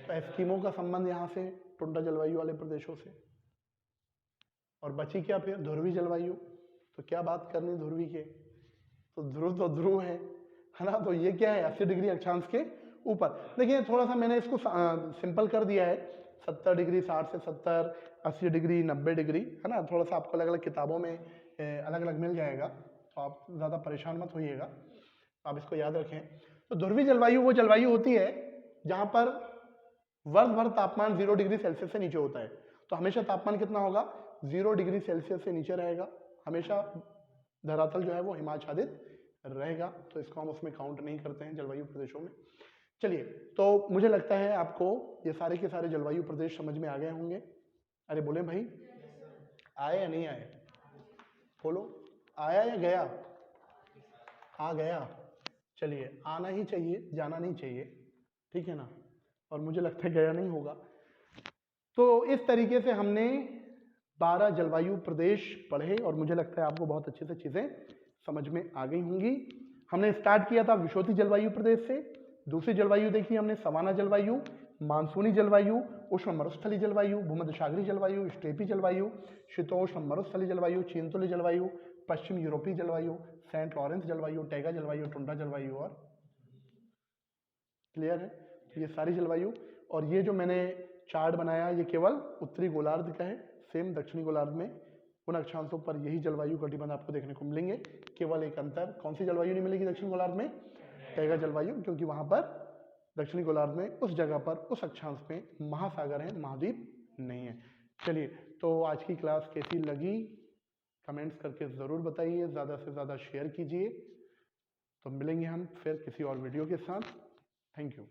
तो एस्किमो का संबंध यहाँ से टुंड्रा जलवायु वाले प्रदेशों से। और बची क्या फिर? ध्रुवी जलवायु। तो क्या बात करनी ध्रुवी के, तो ध्रुव है ना? तो ये क्या है? 80 डिग्री अक्षांश के ऊपर। देखिए थोड़ा सा मैंने इसको सिंपल कर दिया है, 70 डिग्री, 60 से 70, 80 डिग्री, 90 डिग्री, है ना? थोड़ा सा आपको अलग अलग किताबों में अलग अलग मिल जाएगा, तो आप ज़्यादा परेशान मत होइएगा, आप इसको याद रखें। तो ध्रुवी जलवायु वो जलवायु होती है जहाँ पर वर्ष भर तापमान 0 डिग्री सेल्सियस से नीचे होता है। तो हमेशा तापमान कितना होगा? 0 डिग्री सेल्सियस से नीचे रहेगा। हमेशा धरातल जो है वो हिमाच्छादित रहेगा, तो इसको हम उसमें काउंट नहीं करते हैं जलवायु प्रदेशों में। चलिए, तो मुझे लगता है आपको ये सारे के सारे जलवायु प्रदेश समझ में आ गए होंगे। अरे बोले भाई, आए या नहीं आए? बोलो, आया या गया? आ गया। चलिए, आना ही चाहिए, जाना नहीं चाहिए, ठीक है ना? और मुझे लगता है गया नहीं होगा। तो इस तरीके से हमने 12 जलवायु प्रदेश पढ़े, और मुझे लगता है आपको बहुत अच्छे से चीजें समझ में आ गई होंगी। हमने स्टार्ट किया था विषुवतीय जलवायु प्रदेश से। दूसरी जलवायु देखी हमने सवाना जलवायु, मानसूनी जलवायु, उष्ण मरुस्थलीय जलवायु, भूमध्यसागरीय जलवायु, स्टेपी जलवायु, शीतोष्ण मरुस्थलीय जलवायु, चीनतुल्य जलवायु, पश्चिम यूरोपीय जलवायु, सेंट लॉरेंस जलवायु, टैगा जलवायु, टुंड्रा जलवायु। और क्लियर है? तो ये सारी जलवायु, और ये जो मैंने चार्ट बनाया ये केवल उत्तरी गोलार्ध का है। सेम दक्षिणी गोलार्ध में उन अक्षांशों पर यही जलवायु कटिबंध आपको देखने को मिलेंगे। केवल एक अंतर, कौन सी जलवायु नहीं मिलेगी दक्षिण गोलार्ध में? टैगा जलवायु, क्योंकि वहां पर दक्षिणी गोलार्ध में उस जगह पर उस अक्षांश में महासागर है, महाद्वीप नहीं है। चलिए, तो आज की क्लास कैसी लगी कमेंट्स करके ज़रूर बताइए, ज़्यादा से ज़्यादा शेयर कीजिए। तो मिलेंगे हम फिर किसी और वीडियो के साथ। Thank you.